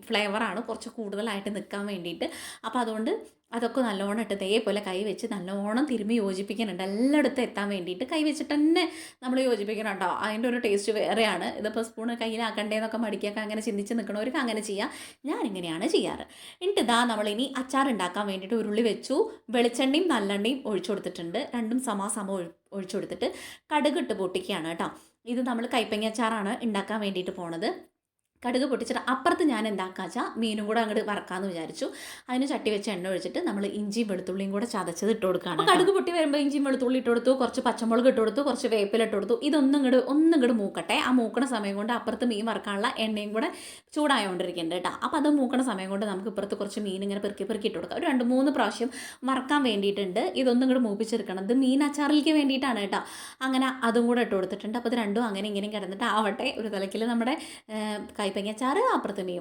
ഫ്ലേവറാണ് കുറച്ച് കൂടുതലായിട്ട് നിൽക്കാൻ വേണ്ടിയിട്ട്. അപ്പോൾ അതുകൊണ്ട് അതൊക്കെ നല്ലോണം ഇട്ട് ഇതേപോലെ കൈ വെച്ച് നല്ലോണം തിരുമ്മി യോജിപ്പിക്കുന്നുണ്ട്. എല്ലായിടത്തും എത്താൻ വേണ്ടിയിട്ട് കൈ വെച്ചിട്ട് തന്നെ നമ്മൾ യോജിപ്പിക്കണം കേട്ടോ. അതിൻ്റെ ഒരു ടേസ്റ്റ് വേറെയാണ്. ഇതിപ്പോൾ സ്പൂണ് കയ്യിലാക്കണ്ടേന്നൊക്കെ മടിക്കൊക്കെ അങ്ങനെ ചിന്തിച്ച് നിൽക്കണവർക്ക് അങ്ങനെ ചെയ്യാം. ഞാനിങ്ങനെയാണ് ചെയ്യാറ്. എന്നിട്ട് നമ്മളിനി അച്ചാർ ഉണ്ടാക്കാൻ വേണ്ടിയിട്ട് ഉരുളി വെച്ചു. വെളിച്ചെണ്ണയും നല്ലെണ്ണയും ഒഴിച്ചു കൊടുത്തിട്ടുണ്ട്. രണ്ടും സമാസമം ഒഴിച്ചു കൊടുത്തിട്ട് കടുകിട്ട് പൊട്ടിക്കുകയാണ് കേട്ടോ. ഇത് നമ്മൾ കൈപ്പങ്ങ അച്ചാറാണ് ഉണ്ടാക്കാൻ വേണ്ടിയിട്ട് പോണത്. കടുക് പൊട്ടിച്ചിട്ട് അപ്പുറത്ത് ഞാൻ എന്താക്കാ വെച്ചാൽ മീനും കൂടെ അങ്ങോട്ട് വറക്കാമെന്ന് വിചാരിച്ചു. അതിന് ചട്ടി വെച്ച് എണ്ണ ഒഴിച്ചിട്ട് നമ്മൾ ഇഞ്ചിയും വെളുത്തുള്ളിയും കൂടെ ചതച്ചത് ഇട്ട് കൊടുക്കുകയാണ്. കടുക് പൊട്ടി വരുമ്പോൾ ഇഞ്ചിയും വെളുത്തുള്ളി ഇട്ട് കൊടുത്തു, കുറച്ച് പച്ചമുളക് ഇട്ട് കൊടുത്തു, കുറച്ച് വേപ്പില ഇട്ട് കൊടുത്തു. ഇതൊന്നും ഇങ്ങോട്ട് മൂക്കട്ടെ. ആ മൂക്കണ സമയം കൊണ്ട് അപ്പുറത്ത് മീൻ വറക്കാനുള്ള എണ്ണയും കൂടെ ചൂടായോണ്ടിരിക്കുന്നുണ്ട് കേട്ടോ. അപ്പോൾ അത് മൂക്കണ സമയം കൊണ്ട് നമുക്ക് ഇപ്പുറത്ത് കുറച്ച് മീൻ ഇങ്ങനെ പെറുക്കി ഇട്ട് കൊടുക്കാം. ഒരു 2-3 പ്രാവശ്യം വറക്കാൻ വേണ്ടിയിട്ടുണ്ട്. ഇതൊന്നും ഇങ്ങോട്ട് മൂപ്പിച്ചെടുക്കണം. ഇത് മീൻ അച്ചാറിലേക്ക് വേണ്ടിയിട്ടാണ് കേട്ടോ. അങ്ങനെ അതും കൂടെ ഇട്ട് കൊടുത്തിട്ടുണ്ട്. അപ്പോൾ ഇത് രണ്ടും അങ്ങനെ ഇങ്ങനെയും കിടന്നിട്ട് ആവട്ടെ. ഒരു തലക്കിൽ നമ്മുടെ കൈപ്പങ്ങച്ചാറ്, അപ്പുറത്ത് മീൻ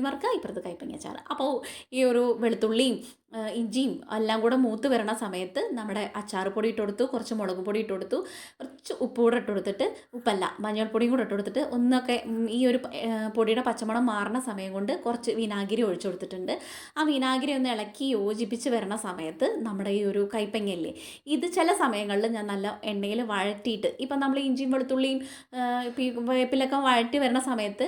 വറുക്കുക, ഇപ്പുറത്ത് കൈപ്പങ്ങച്ചാറ്. അപ്പോൾ ഈ ഒരു വെളുത്തുള്ളിയും ഇഞ്ചിയും എല്ലാം കൂടെ മൂത്ത് വരണ സമയത്ത് നമ്മുടെ അച്ചാറ് പൊടി ഇട്ട് കൊടുത്തു, കുറച്ച് മുളക് പൊടി ഇട്ട് കൊടുത്തു, കുറച്ച് ഉപ്പ് കൂടെ ഇട്ട് കൊടുത്തിട്ട്, മഞ്ഞൾപ്പൊടിയും കൂടെ ഇട്ട് കൊടുത്തിട്ട് ഒന്നൊക്കെ ഈ ഒരു പൊടിയുടെ പച്ചമണം മാറുന്ന സമയം കൊണ്ട് കുറച്ച് വിനാഗിരി ഒഴിച്ചു കൊടുത്തിട്ടുണ്ട്. ആ വിനാഗിരി ഒന്ന് ഇളക്കി യോജിപ്പിച്ച് വരണ സമയത്ത് നമ്മുടെ ഈ ഒരു കൈപ്പങ്ങയില്ലേ, ഇത് ചില സമയങ്ങളിൽ ഞാൻ നല്ല എണ്ണയിൽ വഴറ്റിയിട്ട്, ഇപ്പം നമ്മൾ ഇഞ്ചിയും വെളുത്തുള്ളിയും വേപ്പിലൊക്കെ വഴറ്റി വരുന്ന സമയത്ത്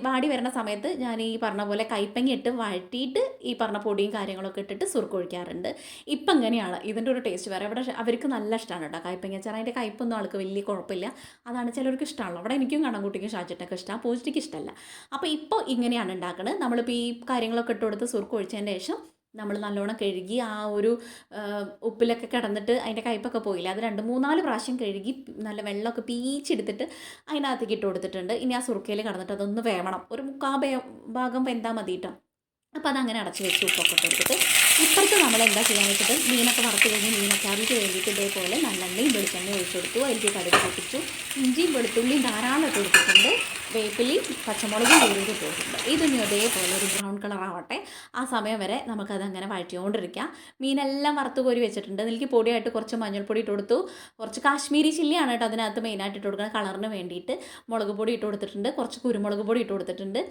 വാടി വരുന്ന സമയത്ത് ഞാൻ ഈ പറഞ്ഞ പോലെ കൈപ്പങ്ങ ഇട്ട് വഴറ്റിയിട്ട് ഈ പറഞ്ഞ പൊടിയും കാര്യങ്ങളൊക്കെ ഇട്ടിട്ട് സുറുക്കൊഴിക്കാറുണ്ട്. ഇപ്പം ഇങ്ങനെയാണ് ഇതിൻ്റെ ഒരു ടേസ്റ്റ് വേറെ. ഇവിടെ അവർക്ക് നല്ല ഇഷ്ടമാണ് കേട്ടോ കൈപ്പങ്ങ അച്ചാർ. അതിൻ്റെ കയ്പ്പൊന്നും ആൾക്ക് വലിയ കുഴപ്പമില്ല. അതാണ് ചിലർക്ക് ഇഷ്ടമാണല്ലോ. അവിടെ എനിക്കും കണ്ണൻകുട്ടിക്കും ഷാജിട്ടൊക്കെ ഇഷ്ടമാണ്, പൂജിക്ക് ഇഷ്ടമല്ല. അപ്പോൾ ഇപ്പോൾ ഇങ്ങനെയാണ് ഉണ്ടാക്കുന്നത്. നമ്മളിപ്പോൾ ഈ കാര്യങ്ങളൊക്കെ ഇട്ട് കൊടുത്ത് സുറുക്കൊഴിച്ചതിന് ശേഷം നമ്മൾ നല്ലോണം കഴുകി ആ ഒരു ഉപ്പിലൊക്കെ കിടന്നിട്ട് അതിൻ്റെ കയ്പ്പൊക്കെ പോയില്ല, അത് 2-3-4 പ്രാവശ്യം കഴുകി നല്ല വെള്ളമൊക്കെ പീച്ചെടുത്തിട്ട് അതിനകത്തേക്ക് ഇട്ട് കൊടുത്തിട്ടുണ്ട്. ഇനി ആ സുറുക്കയിൽ കിടന്നിട്ട് അതൊന്ന് വേവണം. ഒരു 3/4 ഭാഗം വെന്താൽ മതി കേട്ടോ. അപ്പോൾ അതങ്ങനെ അടച്ച് വെച്ച് ഉപ്പൊക്കെ കൊടുത്തിട്ട് ഇപ്പുറത്ത് നമ്മൾ എന്താ ചെയ്യാൻ വെച്ചിട്ട് മീനൊക്കെ വറുത്ത് കഴിഞ്ഞ് മീനച്ചാറിക്ക് വേണ്ടിയിട്ട് ഇതേപോലെ നല്ലെണ്ണയും വെളിച്ചെണ്ണയും ഒഴിച്ചു കൊടുത്തു. അതിലേക്ക് കടുക് പൊട്ടിച്ചു, ഇഞ്ചിയും വെളുത്തുള്ളിയും ധാരാളം ഇട്ട് കൊടുത്തിട്ടുണ്ട്, വേപ്പിലയും പച്ചമുളകും കീറിയിട്ട് ഇട്ട് കൊടുത്തിട്ടുണ്ട്. ഇതിനി അതേപോലെ ഒരു ബ്രൗൺ കളർ ആവട്ടെ. ആ സമയം വരെ നമുക്കതങ്ങനെ വഴറ്റിക്കൊണ്ടിരിക്കാം. മീനെല്ലാം വറുത്ത് കോരി വെച്ചിട്ടുണ്ട്. ഇതിലേക്ക് പൊടിയായിട്ട് കുറച്ച് മഞ്ഞൾപ്പൊടി ഇട്ട് കൊടുത്തു, കുറച്ച് കാശ്മീരി ചില്ലിയാണ് കേട്ടോ അതിനകത്ത് മെയിനായിട്ട് ഇട്ട് കൊടുക്കുന്നത് കളറിന് വേണ്ടിയിട്ട്. മുളക് പൊടി ഇട്ട് കൊടുത്തിട്ടുണ്ട്, കുറച്ച് കുരുമുളക് പൊടി ഇട്ട് കൊടുത്തിട്ടുണ്ട്.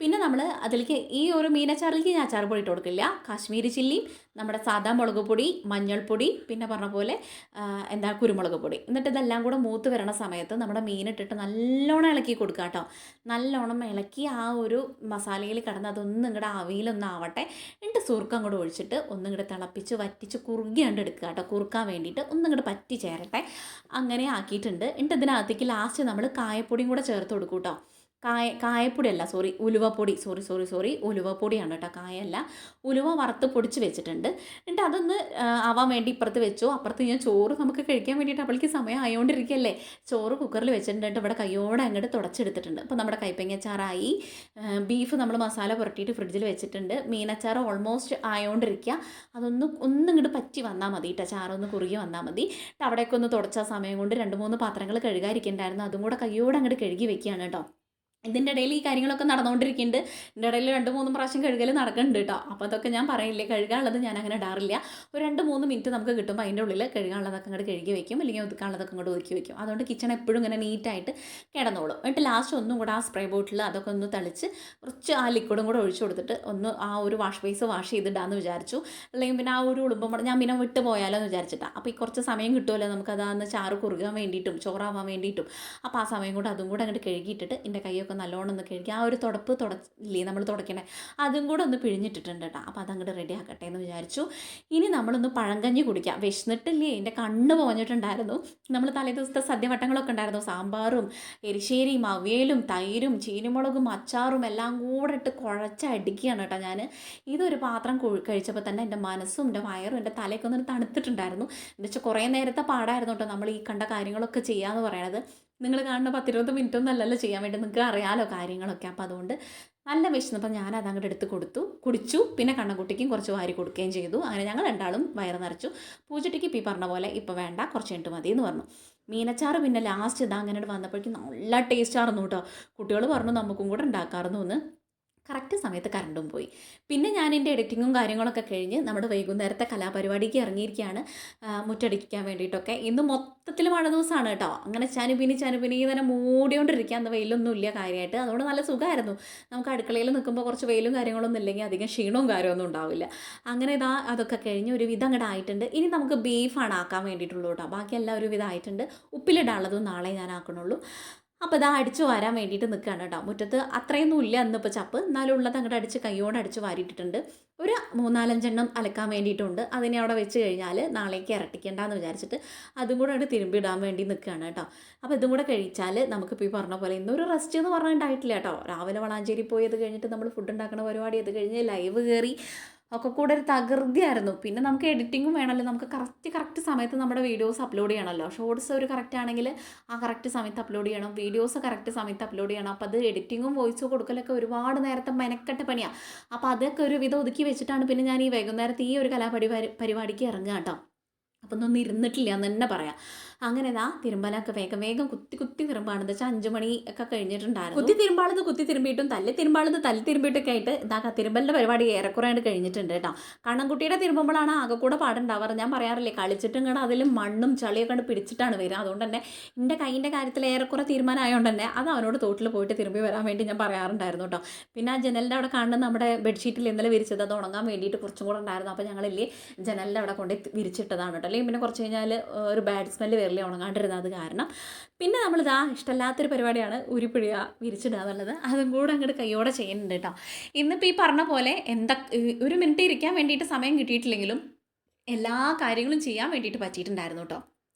പിന്നെ നമ്മൾ അതിലേക്ക് ഈ ഒരു മീനച്ചാറിലേക്ക് ഞാൻ അച്ചാർ പൊടി ഇട്ട് കൊടുക്കില്ല. കാശ്മീരി ചില്ലിയും നമ്മുടെ സാദാ മുളക് പൊടി, മഞ്ഞൾപ്പൊടി, പിന്നെ പറഞ്ഞ പോലെ കുരുമുളക് പൊടി. എന്നിട്ട് ഇതെല്ലാം കൂടെ മൂത്ത് വരണ സമയത്ത് നമ്മുടെ മീനിട്ടിട്ട് നല്ലോണം ഇളക്കി കൊടുക്കുക കേട്ടോ. നല്ലോണം ഇളക്കി ആ ഒരു മസാലയിൽ കിടന്ന് അതൊന്നും ഇങ്ങോട്ട് ആവിയിലൊന്നാവട്ടെ. എന്നിട്ട് സുർക്കം അങ്ങോട്ട് ഒഴിച്ചിട്ട് ഒന്നും ഇങ്ങോട്ട് തിളപ്പിച്ച് വറ്റിച്ച് കുറുകിയാണ്ട് എടുക്കുക കേട്ടോ. കുറുക്കാൻ വേണ്ടിയിട്ട് ഒന്നും ഇങ്ങോട്ട് പറ്റി ചേരട്ടെ. അങ്ങനെ ആക്കിയിട്ടുണ്ട്. എന്നിട്ട് ഇതിനകത്തേക്ക് ലാസ്റ്റ് നമ്മൾ കായപ്പൊടിയും കൂടെ ചേർത്ത് കൊടുക്കും കേട്ടോ. കായപ്പൊടിയല്ല, ഉലുവപ്പൊടിയാണ് കേട്ടോ, കായല്ല. ഉലുവ വറുത്ത് പൊടിച്ച് വെച്ചിട്ടുണ്ട്. എന്നിട്ട് അതൊന്ന് ആവാൻ വേണ്ടി ഇപ്പുറത്ത് വെച്ചു. അപ്പുറത്ത് ഞാൻ ചോറ് നമുക്ക് കഴിക്കാൻ വേണ്ടിയിട്ട് അപ്പോഴേക്ക് സമയം ആയതുകൊണ്ടിരിക്കുകയല്ലേ, ചോറ് കുക്കറിൽ വെച്ചിട്ടുണ്ട്. ഇവിടെ കയ്യോടെ അങ്ങോട്ട് തുടച്ചെടുത്തിട്ടുണ്ട്. അപ്പോൾ നമ്മുടെ കൈപ്പങ്ങച്ചാറായി. ബീഫ് നമ്മൾ മസാല പുരട്ടിയിട്ട് ഫ്രിഡ്ജിൽ വെച്ചിട്ടുണ്ട്. മീനച്ചാറ് ഓൾമോസ്റ്റ് ആയോണ്ടിരിക്കുക. ഒന്നിങ്ങോട്ട് പറ്റി വന്നാൽ മതി കേട്ടോ, ചാറൊന്ന് കുറുകി വന്നാൽ മതി. അവിടെയൊക്കെ ഒന്ന് തുടച്ച സമയം കൊണ്ട് 2-3 പാത്രങ്ങൾ കഴുകാതിരിക്കുന്നുണ്ടായിരുന്നു. അതും കൂടെ കയ്യോടെ അങ്ങോട്ട് കഴുകി വെക്കുകയാണ് കേട്ടോ. ഇതിൻ്റെ ഇടയിൽ ഈ കാര്യങ്ങളൊക്കെ നടന്നുകൊണ്ടിരിക്കുന്നുണ്ട്. ഇതിൻ്റെ ഇടയിൽ 2-3 പ്രാവശ്യം കഴുകൽ നടക്കുന്നുണ്ട് കേട്ടോ. അപ്പോൾ അതൊക്കെ ഞാൻ പറയില്ലേ, കഴുകാനുള്ളത് ഞാൻ അങ്ങനെ ഇടാറില്ല. ഒരു 2-3 മിനിറ്റ് നമുക്ക് കിട്ടുമ്പോൾ അതിൻ്റെ ഉള്ളിൽ കഴുകാനുള്ളതൊക്കെ അങ്ങോട്ട് കഴുകി വയ്ക്കും, അല്ലെങ്കിൽ ഒതുക്കാനുള്ളതൊക്കെ അങ്ങോട്ട് ഒതുക്കി വയ്ക്കും. അതുകൊണ്ട് കിച്ചൺ എപ്പോഴും ഇങ്ങനെ നീറ്റായിട്ട് കിടന്നോളും. എന്നിട്ട് ലാസ്റ്റ് ഒന്നും കൂടെ ആ സ്പ്രേ ബോട്ടിൽ അതൊക്കെ ഒന്ന് തളിച്ച് കുറച്ച് ആ ലിക്വിഡും കൂടെ ഒഴിച്ചു കൊടുത്തിട്ട് ഒന്ന് ആ ഒരു വാഷ് ബേസ് വാഷ് ചെയ്തിടാമെന്ന് വിചാരിച്ചു. അല്ലെങ്കിൽ പിന്നെ ആ ഒരു ഉളുമ്പം ഞാൻ പിന്നെ വിട്ട് പോയാലോ എന്ന് വിചാരിച്ചിട്ടാണ്. അപ്പോൾ ഈ കുറച്ച് സമയം കിട്ടുമല്ലോ നമുക്കതാന്ന് ചാറ് കുറുകാൻ വേണ്ടിയിട്ടും ചോറാവാൻ വേണ്ടിയിട്ടും. അപ്പോൾ ആ സമയം കൂടെ അതും കൂടെ അങ്ങോട്ട് കഴുകിയിട്ടിട്ട് എൻ്റെ കൈയൊക്കെ നല്ലോണം ഒന്ന് കഴുകി ആ ഒരു തുടച്ചില്ലേ നമ്മൾ തുടയ്ക്കണേ, അതും കൂടെ ഒന്ന് പിഴിഞ്ഞിട്ടിട്ടുണ്ട് കേട്ടോ. അപ്പോൾ അതങ്ങോട്ട് റെഡി ആക്കട്ടെ എന്ന് വിചാരിച്ചു. ഇനി നമ്മളൊന്ന് പഴങ്കഞ്ഞി കുടിക്കാം. വിശന്നിട്ടില്ലേ, എൻ്റെ കണ്ണ് പോഞ്ഞിട്ടുണ്ടായിരുന്നു. നമ്മൾ തലേ ദിവസത്തെ സദ്യവട്ടങ്ങളൊക്കെ ഉണ്ടായിരുന്നു, സാമ്പാറും എരിശ്ശേരിയും അവിയലും തൈരും ചീനിമുളകും അച്ചാറും എല്ലാം കൂടെ ഇട്ട് കുഴച്ചടിക്കുകയാണ് കേട്ടോ ഞാൻ. ഇതൊരു പാത്രം കഴിച്ചപ്പോൾ തന്നെ എൻ്റെ മനസ്സും എൻ്റെ വയറും എൻ്റെ തലയൊക്കെ ഒന്ന് തണുത്തിട്ടുണ്ടായിരുന്നു. എന്താ വെച്ചാൽ കുറേ നേരത്തെ പാടായിരുന്നു കേട്ടോ നമ്മൾ ഈ കണ്ട കാര്യങ്ങളൊക്കെ ചെയ്യാമെന്ന് പറയണത്. നിങ്ങൾ കാണുന്ന 10-20 മിനിറ്റൊന്നും അല്ലല്ലോ ചെയ്യാൻ വേണ്ടി, നിങ്ങൾക്ക് അറിയാമല്ലോ കാര്യങ്ങളൊക്കെ. അപ്പോൾ അതുകൊണ്ട് നല്ല വിശന്നപ്പോൾ ഞാൻ അതങ്ങോട്ട് എടുത്ത് കുടിച്ചു. പിന്നെ കണ്ണൻകുട്ടിക്കും കുറച്ച് വാരി കൊടുക്കുകയും ചെയ്തു. അങ്ങനെ ഞങ്ങൾ രണ്ടാളും വയറ് നിറച്ചു. പൂജട്ടിക്ക് ഇപ്പോൾ ഈ പറഞ്ഞ പോലെ ഇപ്പോൾ വേണ്ട, കുറച്ച് കഴിഞ്ഞിട്ട് മതി എന്ന് പറഞ്ഞു. മീനച്ചാറ് പിന്നെ ലാസ്റ്റ് ഇതാ അങ്ങനെ വന്നപ്പോഴേക്കും നല്ല ടേസ്റ്റ് ആയിരുന്നു കേട്ടോ. കുട്ടികൾ പറഞ്ഞു നമുക്കും കൂടെ ഉണ്ടാക്കാമായിരുന്നു എന്ന്. കറക്റ്റ് സമയത്ത് കറണ്ടും പോയി. പിന്നെ ഞാൻ എൻ്റെ എഡിറ്റിങ്ങും കാര്യങ്ങളൊക്കെ കഴിഞ്ഞ് നമ്മുടെ വൈകുന്നേരത്തെ കലാപരിപാടിക്ക് ഇറങ്ങിയിരിക്കുകയാണ്, മുറ്റടിക്കാൻ വേണ്ടിയിട്ടൊക്കെ. ഇന്ന് മൊത്തത്തിൽ മഴ ദിവസമാണ് കേട്ടോ. അങ്ങനെ ചനുപിനി തന്നെ മൂടിയോണ്ടിരിക്കുക. അന്ന് വെയിലൊന്നും ഇല്ല കാര്യമായിട്ട്. അതുകൊണ്ട് നല്ല സുഖമായിരുന്നു. നമുക്ക് അടുക്കളയിൽ നിൽക്കുമ്പോൾ കുറച്ച് വെയിലും കാര്യങ്ങളൊന്നും ഇല്ലെങ്കിൽ അധികം ക്ഷീണവും കാര്യമൊന്നും ഉണ്ടാവില്ല. അങ്ങനെ അതൊക്കെ കഴിഞ്ഞ് ഒരു വിധം അങ്ങോട്ട് ആയിട്ടുണ്ട്. ഇനി നമുക്ക് ബീഫാണ് ആക്കാൻ വേണ്ടിയിട്ടുള്ളൂ കേട്ടോ. ബാക്കി എല്ലാം ഒരു വിധം ആയിട്ടുണ്ട്. ഉപ്പിലിടാനുള്ളതും നാളെ ഞാൻ ആക്കണുള്ളൂ. അപ്പോൾ ഇതാ അടിച്ചു വാരാൻ വേണ്ടിയിട്ട് നിൽക്കുകയാണ് കേട്ടോ. മുറ്റത്ത് അത്രയൊന്നും ഇല്ല ഇന്നിപ്പോൾ ചപ്പ്, എന്നാലും ഉള്ളത് അങ്ങോട്ട് അടിച്ച് കൈയോടെ അടിച്ച് വാരിയിട്ടിട്ടുണ്ട്. ഒരു 3-4 അലക്കാൻ വേണ്ടിയിട്ടുണ്ട്. അതിനെ അവിടെ വെച്ച് കഴിഞ്ഞാൽ നാളേക്ക് ഇരട്ടിക്കേണ്ടെന്ന് വിചാരിച്ചിട്ട് അതും കൂടെ അങ്ങോട്ട് തിരുമ്പിടാൻ വേണ്ടി നിൽക്കുകയാണ് കേട്ടോ. അപ്പോൾ ഇതും കൂടെ കഴിച്ചാൽ നമുക്കിപ്പോൾ ഈ പറഞ്ഞ പോലെ ഇന്നൊരു റെസ്റ്റ് എന്ന് പറഞ്ഞിട്ടുണ്ടായിട്ടില്ല കേട്ടോ. രാവിലെ വളാഞ്ചേരി പോയി അത് കഴിഞ്ഞിട്ട് നമ്മൾ ഫുഡ് ഉണ്ടാക്കുന്ന പരിപാടി അത് കഴിഞ്ഞ് ലൈവ് കയറി ഒക്കെ കൂടെ ഒരു തകൃതിയായിരുന്നു. പിന്നെ നമുക്ക് എഡിറ്റിങ്ങും വേണമല്ലോ, നമുക്ക് കറക്റ്റ് സമയത്ത് നമ്മുടെ വീഡിയോസ് അപ്ലോഡ് ചെയ്യണമല്ലോ. ഷോർട്സ് ഒരു കറക്റ്റ് ആണെങ്കിൽ ആ കറക്റ്റ് സമയത്ത് അപ്ലോഡ് ചെയ്യണം, വീഡിയോസ് കറക്റ്റ് സമയത്ത് അപ്ലോഡ് ചെയ്യണം. അപ്പോൾ അത് എഡിറ്റിങ്ങും വോയിസ് കൊടുക്കലൊക്കെ ഒരുപാട് നേരത്തെ മെനക്കെട്ട പണിയാണ്. അപ്പോൾ അതൊക്കെ ഒരു വിധം ഒതുക്കി വെച്ചിട്ടാണ് പിന്നെ ഞാൻ ഈ വൈകുന്നേരത്തെ ഈ ഒരു പരിപാടിക്ക് ഇറങ്ങുക കേട്ടോ. അപ്പം ഒന്നും ഇരുന്നിട്ടില്ല എന്ന് തന്നെ പറയാം. അങ്ങനെ ഇതാ തിരുമ്പലൊക്കെ വേഗം കുത്തി തിരുമ്പാണെന്ന് വെച്ചാൽ 5 മണി ഒക്കെ കഴിഞ്ഞിട്ടുണ്ടായിരുന്നു. കുത്തി തിരുമ്പിയിട്ടും തല്ലി തിരുമ്പിയിട്ടൊക്കെ ആയിട്ട് ഇതാ തിരുമ്പലിൻ്റെ പരിപാടി ഏറെക്കുറെ കഴിഞ്ഞിട്ടുണ്ട് കേട്ടോ. കണ്ണൻകുട്ടിയുടെ തിരുമ്പുമ്പോഴാണ് ആകെ കൂടെ പാടുണ്ടാവാറ്. ഞാൻ പറയാറില്ലേ, കളിച്ചിട്ടും കൂടെ അതിലും മണ്ണും ചളിയൊക്കെ കണ്ട് പിടിച്ചിട്ടാണ് വരിക. അതുകൊണ്ട് തന്നെ എൻ്റെ കൈയിൻ്റെ കാര്യത്തിൽ ഏറെക്കുറെ തീരുമാനമായതുകൊണ്ട് തന്നെ അത് അവനോട് തോട്ടിൽ പോയിട്ട് തിരുമ്പി വരാൻ വേണ്ടി ഞാൻ പറയാറുണ്ടായിരുന്നു കേട്ടോ. പിന്നെ ആ ജനലിൻ്റെ അവിടെ കാണുന്ന നമ്മുടെ ബെഡ്ഷീറ്റിൽ ഇന്നലെ വിരിച്ചത് അത് ഉണങ്ങാൻ വേണ്ടിയിട്ട് കുറച്ചും കൂടെ ഉണ്ടായിരുന്നു. അപ്പോൾ ഞങ്ങളില്ലേ ജനലിൻ്റെ അവിടെ കൊണ്ട് വിരിച്ചിട്ടതാണ് കേട്ടോ. അല്ലെങ്കിൽ പിന്നെ കുറച്ച് കഴിഞ്ഞാൽ ഒരു ബാഡ് സ്മെല്ല് വരില്ല ഉണങ്ങാണ്ടിരുന്നത്. അത് കാരണം പിന്നെ നമ്മളിതാ ഇഷ്ടമില്ലാത്തൊരു പരിപാടിയാണ് ഉരുപ്പിടുക വിരിച്ചിടുക എന്നുള്ളത്. അതും കൂടെ അങ്ങോട്ട് കൈയോടെ ചെയ്യുന്നുണ്ട് കേട്ടോ. ഇന്നിപ്പോൾ ഈ പറഞ്ഞ പോലെ ഒരു മിനിറ്റ് ഇരിക്കാൻ വേണ്ടിയിട്ട് സമയം കിട്ടിയിട്ടില്ലെങ്കിലും എല്ലാ കാര്യങ്ങളും ചെയ്യാൻ വേണ്ടിയിട്ട് പറ്റിയിട്ടുണ്ടായിരുന്നു കേട്ടോ.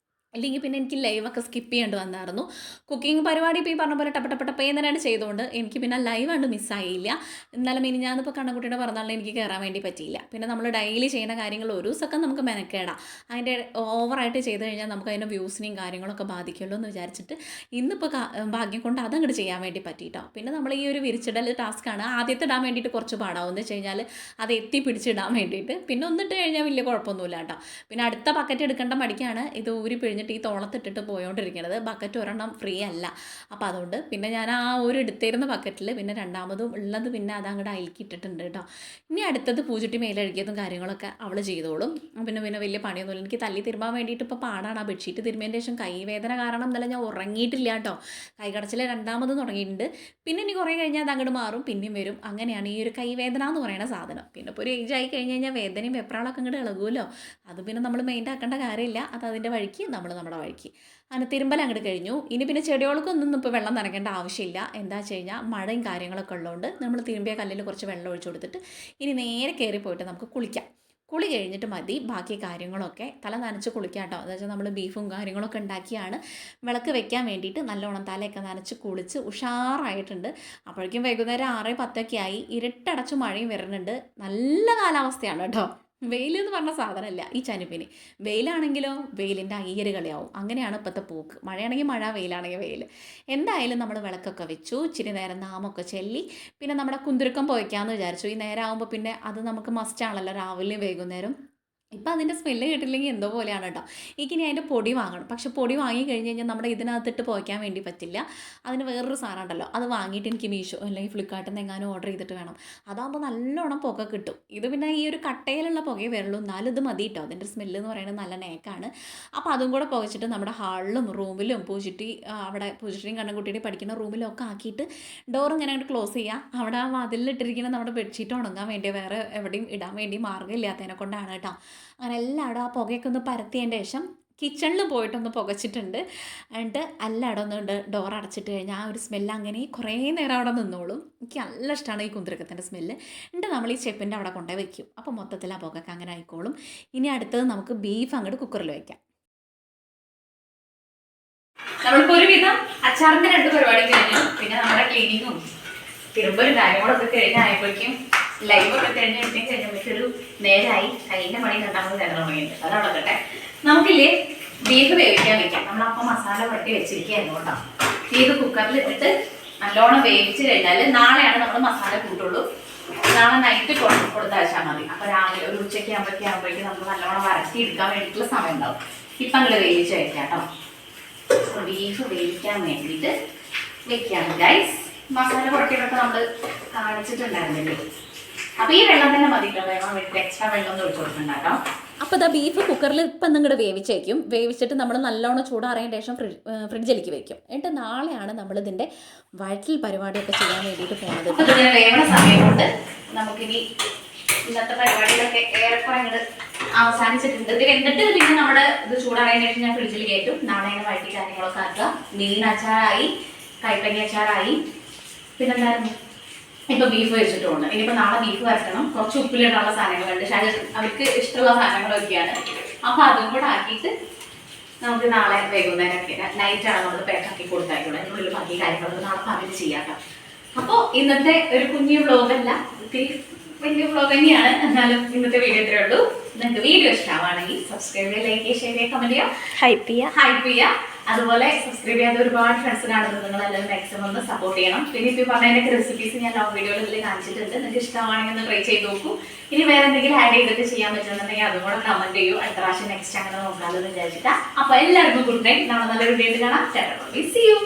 അല്ലെങ്കിൽ പിന്നെ എനിക്ക് ലൈവൊക്കെ സ്കിപ്പ് ചെയ്യേണ്ടി വന്നായിരുന്നു. കുക്കിംഗ് പരിപാടി ഇപ്പോൾ ഈ പറഞ്ഞ പോലെ ടപ്പേന്നരാണ് ചെയ്തുകൊണ്ട് എനിക്ക് പിന്നെ ലൈവ് കണ്ട് മിസ്സായില്ല. എന്നാലും ഇനി ഞാനിപ്പോൾ കണ്ണൻകുട്ടിയുടെ പറഞ്ഞാലും എനിക്ക് കയറാൻ വേണ്ടി പറ്റിയില്ല. പിന്നെ നമ്മൾ ഡെയിലി ചെയ്യുന്ന കാര്യങ്ങൾ ഒരു ദിവസമൊക്കെ നമുക്ക് മെനക്കേടാം. അതിൻ്റെ ഓവറായിട്ട് ചെയ്ത് കഴിഞ്ഞാൽ നമുക്ക് അതിൻ്റെ വ്യൂസിനെയും കാര്യങ്ങളൊക്കെ ബാധിക്കുമല്ലോ എന്ന് വിചാരിച്ചിട്ട് ഇന്നിപ്പോൾ ഭാഗ്യം കൊണ്ട് അതങ്ങോട്ട് ചെയ്യാൻ വേണ്ടി പറ്റിയിട്ടോ. പിന്നെ നമ്മൾ ഈ ഒരു വിരിച്ചിടൽ ടാസ്ക്കാണ്. ആദ്യത്തെ ഇടാൻ വേണ്ടിയിട്ട് കുറച്ച് പാടാവും എന്ന് വെച്ച് കഴിഞ്ഞാൽ അത് പിടിച്ചിടാൻ വേണ്ടിയിട്ട്. പിന്നെ ഒന്നിട്ട് കഴിഞ്ഞാൽ വലിയ കുഴപ്പമൊന്നുമില്ല കേട്ടോ. പിന്നെ അടുത്ത ബക്കറ്റ് എടുക്കേണ്ട മടിക്കാണ് ഇത് ഊരി പിഴിഞ്ഞിട്ട് ഈ തോളത്തിട്ടിട്ട് പോയോണ്ടിരിക്കുന്നത്. ബക്കറ്റ് ഒരെണ്ണം ഫ്രീ അല്ല. അപ്പോൾ അതുകൊണ്ട് പിന്നെ ഞാൻ ആ ഒരു എടുത്തിരുന്ന ബക്കറ്റിൽ പിന്നെ രണ്ടാമതും ഉള്ളത് പിന്നെ അതങ്ങോട്ട് അയൽക്കിട്ടിട്ടുണ്ട് കേട്ടോ. ഇനി അടുത്തത് പൂജുട്ടി മേലഴുകിയതും കാര്യങ്ങളൊക്കെ അവൾ ചെയ്തോളും. പിന്നെ വലിയ പണിയൊന്നുമില്ല. എനിക്ക് തല്ലി തിരുമ്പാൻ വേണ്ടിയിട്ട് ഇപ്പോൾ പാടാണ്. ആ ബെഡ്ഷീറ്റ് തിരുമ്പിയതിന് ശേഷം കൈവേദന കാരണം എന്നാലും ഞാൻ ഉറങ്ങിയിട്ടില്ല കേട്ടോ. കൈകടച്ചിൽ രണ്ടാമത് തുടങ്ങിയിട്ടുണ്ട്. പിന്നെ ഇനി കുറേ കഴിഞ്ഞാൽ അത് അങ്ങോട്ട് മാറും, പിന്നെയും വരും. അങ്ങനെയാണ് ഈ ഒരു കൈവേദന എന്ന് പറയുന്ന സാധനം. പിന്നെ ഇപ്പോൾ ഒരു ഏജ് ആയി കഴിഞ്ഞ് കഴിഞ്ഞാൽ വേദനയും വെപ്രാളൊക്കെ അങ്ങോട്ട് ഇളകുമല്ലോ. അത് പിന്നെ നമ്മൾ മെയിൻ ആക്കേണ്ട കാര്യമില്ല. അത് അതിൻ്റെ വഴിക്ക് നമ്മുടെ വഴിക്ക് അങ്ങനെ തിരുമ്പൽ അങ്ങോട്ട് കഴിഞ്ഞു. ഇനി പിന്നെ ചെടികൾക്കൊന്നും ഇപ്പോൾ വെള്ളം നനയ്ക്കേണ്ട ആവശ്യമില്ല. എന്താ വെച്ച് കഴിഞ്ഞാൽ മഴയും കാര്യങ്ങളൊക്കെ ഉള്ളതുകൊണ്ട് നമ്മൾ തിരുമ്പിയ കല്ലിൽ കുറച്ച് വെള്ളം ഒഴിച്ചു കൊടുത്തിട്ട് ഇനി നേരെ കയറി പോയിട്ട് നമുക്ക് കുളിക്കാം. കുളി കഴിഞ്ഞിട്ട് മതി ബാക്കി കാര്യങ്ങളൊക്കെ. തല നനച്ച് കുളിക്കാം കേട്ടോ. എന്ന് വെച്ചാൽ നമ്മൾ ബീഫും കാര്യങ്ങളൊക്കെ ഉണ്ടാക്കിയാണ് വിളക്ക് വെക്കാൻ വേണ്ടിയിട്ട് നല്ലോണം തലയൊക്കെ നനച്ച് കുളിച്ച് ഉഷാറായിട്ടുണ്ട്. അപ്പോഴേക്കും വൈകുന്നേരം 6-10 ആയി. ഇരുട്ടടച്ച് മഴയും വരുന്നുണ്ട്. നല്ല കാലാവസ്ഥയാണ് കേട്ടോ. വെയിലെന്ന് പറഞ്ഞ സാധനമല്ല ഈ ചനുപ്പിന്. വെയിലാണെങ്കിലോ വെയിലിൻ്റെ അയ്യരുകളെയാവും. അങ്ങനെയാണ് ഇപ്പോഴത്തെ പോക്ക്. മഴയാണെങ്കിൽ മഴ, വെയിലാണെങ്കിൽ വെയിൽ. എന്തായാലും നമ്മൾ വിളക്കൊക്കെ വെച്ചു. ഇച്ചിരി നേരം നാമൊക്കെ ചെല്ലി പിന്നെ നമ്മുടെ കുന്തുരുക്കം പോയിക്കാമെന്ന് വിചാരിച്ചു. ഈ നേരം ആകുമ്പോൾ പിന്നെ അത് നമുക്ക് മസ്റ്റാണല്ലോ രാവിലെയും വൈകുന്നേരം. ഇപ്പം അതിൻ്റെ സ്മെല്ല് കേട്ടില്ലെങ്കിൽ എന്തോ പോലെയാണ് കേട്ടോ. എനിക്കിനി അതിൻ്റെ പൊടി വാങ്ങണം. പക്ഷെ പൊടി വാങ്ങി കഴിഞ്ഞ് കഴിഞ്ഞാൽ നമ്മുടെ ഇതിനകത്തിട്ട് പോയിക്കാൻ വേണ്ടി പറ്റില്ല. അതിന് വേറൊരു സാധനം ഉണ്ടല്ലോ, അത് വാങ്ങിയിട്ട് എനിക്ക് മീഷോ അല്ലെങ്കിൽ ഫ്ലിപ്കാർട്ടിൽ നിന്ന് എങ്ങാനും ഓർഡർ ചെയ്തിട്ട് വേണം. അതാകുമ്പോൾ നല്ലോണം പുക കിട്ടും. ഇത് പിന്നെ ഈ ഒരു കട്ടയിലുള്ള പുകയെ വരുള്ളൂ. എന്നാലും ഇത് മതി കേട്ടോ. അതിൻ്റെ സ്മെല്ല് എന്ന് പറയുന്നത് നല്ല നേക്കാണ്. അപ്പോൾ അതും കൂടെ പുകച്ചിട്ട് നമ്മുടെ ഹാളിലും റൂമിലും അവിടെ പൂജിട്ടിയും കണ്ണൻകുട്ടിയുടെയും പഠിക്കുന്ന റൂമിലും ഒക്കെ ആക്കിയിട്ട് ഡോർ ഇങ്ങനെ അങ്ങോട്ട് ക്ലോസ് ചെയ്യുക. അവിടെ ആ വാതിലിട്ടിരിക്കുന്ന നമ്മുടെ ബെഡ്ഷീറ്റ് ഉണങ്ങാൻ വേണ്ടി വേറെ എവിടെയും ഇടാൻ വേണ്ടി മാർഗ്ഗമില്ലാത്തതിനെ കൊണ്ടാണ് കേട്ടോ. അങ്ങനെ എല്ലായിടും ആ പുകയൊക്കെ ഒന്ന് പരത്തിയതിൻ്റെ ശേഷം കിച്ചണിൽ പോയിട്ടൊന്ന് പുകച്ചിട്ടുണ്ട്. എന്നിട്ട് എല്ലായിടും ഒന്ന് ഡോർ അടച്ചിട്ട് കഴിഞ്ഞാൽ ആ ഒരു സ്മെല്ല് അങ്ങനെ കുറേ നേരം അവിടെ നിന്നോളും. എനിക്ക് നല്ല ഇഷ്ടമാണ് ഈ കുന്തുരുക്കത്തിൻ്റെ സ്മെല്ല്. എന്നിട്ട് നമ്മൾ ഈ സ്റ്റെപ്പിൻ്റെ അവിടെ കൊണ്ടുപോയി വെക്കും. അപ്പോൾ മൊത്തത്തിൽ ആ പുകയൊക്കെ അങ്ങനെ ആയിക്കോളും. ഇനി അടുത്തത് നമുക്ക് ബീഫ് അങ്ങോട്ട് കുക്കറിൽ വയ്ക്കാം. നമ്മളിപ്പോൾ ഒരുവിധം അച്ചാറിൻ്റെ 2 പരിപാടി കഴിഞ്ഞു. പിന്നെ നമ്മുടെ ക്ലീനിങ്ങും തിരുമ്പലും കാര്യങ്ങളൊക്കെ കഴിഞ്ഞായപ്പോഴേക്കും ലൈവൊക്കെ കഴിഞ്ഞപ്പോഴേക്കൊരു നേരമായി. കയ്യിൻ്റെ പണി രണ്ടാമത് നേരം തുടങ്ങിയിട്ടുണ്ട്. അതവിടെ കട്ടെ. നമുക്കില്ലേ ബീഫ് വേവിക്കാൻ വെക്കാം. നമ്മളപ്പം മസാല പുരട്ടി വെച്ചിരിക്കുകയായിരുന്നു കേട്ടോ. ബീഫ് കുക്കറിൽ ഇട്ടിട്ട് നല്ലോണം വേവിച്ച് കഴിഞ്ഞാൽ നാളെയാണ് നമ്മൾ മസാല കൂട്ടുള്ളൂ. നാളെ നൈറ്റ് കൊടുത്താൽ വെച്ചാൽ മതി. അപ്പോൾ രാവിലെ ഒരു ഉച്ചയ്ക്ക് ആകുമ്പോഴേക്കും നമുക്ക് നല്ലോണം വരട്ടി എടുക്കാൻ വേണ്ടിയിട്ടുള്ള സമയം ഉണ്ടാവും. ഇപ്പം അങ്ങോട്ട് വേവിച്ച് വെക്കാം കേട്ടോ. ബീഫ് വേവിക്കാൻ വേണ്ടിയിട്ട് വെക്കുകയാണ് ഗൈസ്. മസാല പുരട്ടിയൊക്കെ നമ്മൾ കാണിച്ചിട്ടുണ്ടായിരുന്നില്ലേ. അപ്പോൾ ഈ വെള്ളം തന്നെ മതി കേട്ടോ. വേണം വീട്ടിൽ എക്സ്ട്രാ വെള്ളം ഒന്നും ഒഴിച്ചു കൊടുക്കണ്ടോ. അപ്പോൾ ഇതാ ബീഫ് കുക്കറിൽ ഇപ്പം നിങ്ങടെ വേവിച്ചേക്കും. വേവിച്ചിട്ട് നമ്മൾ നല്ലോണം ചൂടാറിയതിന് ശേഷം ഫ്രിഡ്ജിലേക്ക് വെക്കും. എന്നിട്ട് നാളെയാണ് നമ്മളിതിൻ്റെ വഴറ്റിൽ പരിപാടിയൊക്കെ ചെയ്യാൻ വേണ്ടിയിട്ട് പോകുന്നത്. അപ്പോൾ ഇതിന് വേവുന്ന സമയം കൊണ്ട് നമുക്കിനി ഇന്നത്തെ പരിപാടികളൊക്കെ ഏറെക്കുറെ അങ്ങോട്ട് അവസാനിച്ചിട്ടുണ്ട്. ഇത് എന്നിട്ട് പിന്നെ നമ്മുടെ ഇത് ചൂടാറിയതിന് ശേഷം ഞാൻ ഫ്രിഡ്ജിൽ കയറ്റും. നാളെ വഴറ്റി കാര്യങ്ങളൊക്കെ ആക്കുക. മീൻ അച്ചാറായി, കൈപ്പങ്ങ അച്ചാറായി. പിന്നെന്തായിരുന്നു, ഇപ്പൊ ബീഫ് വെച്ചിട്ടുണ്ട്. ഇനിയിപ്പോ നാളെ ബീഫ് വരക്കണം. കുറച്ച് ഉപ്പിലിടാനുള്ള സാധനങ്ങളുണ്ട്. അവർക്ക് ഇഷ്ടമുള്ള സാധനങ്ങളൊക്കെയാണ്. അപ്പൊ അതും കൂടെ ആക്കിയിട്ട് നമുക്ക് നാളെ വൈകുന്നേരമൊക്കെ നൈറ്റാണ് നമ്മൾ പാക്കാക്കി കൊടുത്തായിക്കൂടെ. അതിനുള്ളിൽ ബാക്കി കാര്യങ്ങളൊക്കെ നാളെ പകൽ ചെയ്യാം. അപ്പോൾ ഇന്നത്തെ ഒരു കുഞ്ഞു വ്ലോഗല്ല, ഒത്തിരി വലിയ വ്ലോഗ് തന്നെയാണ്. എന്നാലും ഇന്നത്തെ വീഡിയോ ഇത്രയേ ഉള്ളൂ. നിങ്ങൾക്ക് വീഡിയോ ഇഷ്ടമാണെങ്കിൽ സബ്സ്ക്രൈബ് ചെയ്യുക, ലൈക്ക് ചെയ്യുക, ഷെയർ ചെയ്യുക, കമന്റ് ചെയ്യുക, ഹൈപ്പ് ചെയ്യുക. അതുപോലെ സബ്സ്ക്രൈബ് ചെയ്യാത്ത ഒരുപാട് ഫ്രണ്ട്സ് കാണുന്നത് നിങ്ങളെല്ലാവരും മാക്സിമം ഒന്ന് സപ്പോർട്ട് ചെയ്യണം. പിന്നെ ഇപ്പോൾ പറഞ്ഞതിൻ്റെ റെസിപ്പീസ് ഞാൻ ലോങ് വീഡിയോയിൽ ഇതിൽ കാണിച്ചിട്ടുണ്ട്. നിങ്ങൾക്ക് ഇഷ്ടമാണെങ്കിൽ ഒന്ന് ട്രൈ ചെയ്ത് നോക്കൂ. ഇനി വേറെ എന്തെങ്കിലും ആഡ് ചെയ്തിട്ട് ചെയ്യാൻ പറ്റുന്നുണ്ടെങ്കിൽ അതും കൂടെ കമന്റ് ചെയ്യൂ. അടുത്ത പ്രാവശ്യം നെക്സ്റ്റ് അങ്ങനെ നോക്കാമെന്ന് വിചാരിച്ചിട്ടാ. അപ്പോൾ എല്ലാവർക്കും ഗുഡ് നൈറ്റ്. നാളെ നല്ല വീഡിയോ കാണാം. See U.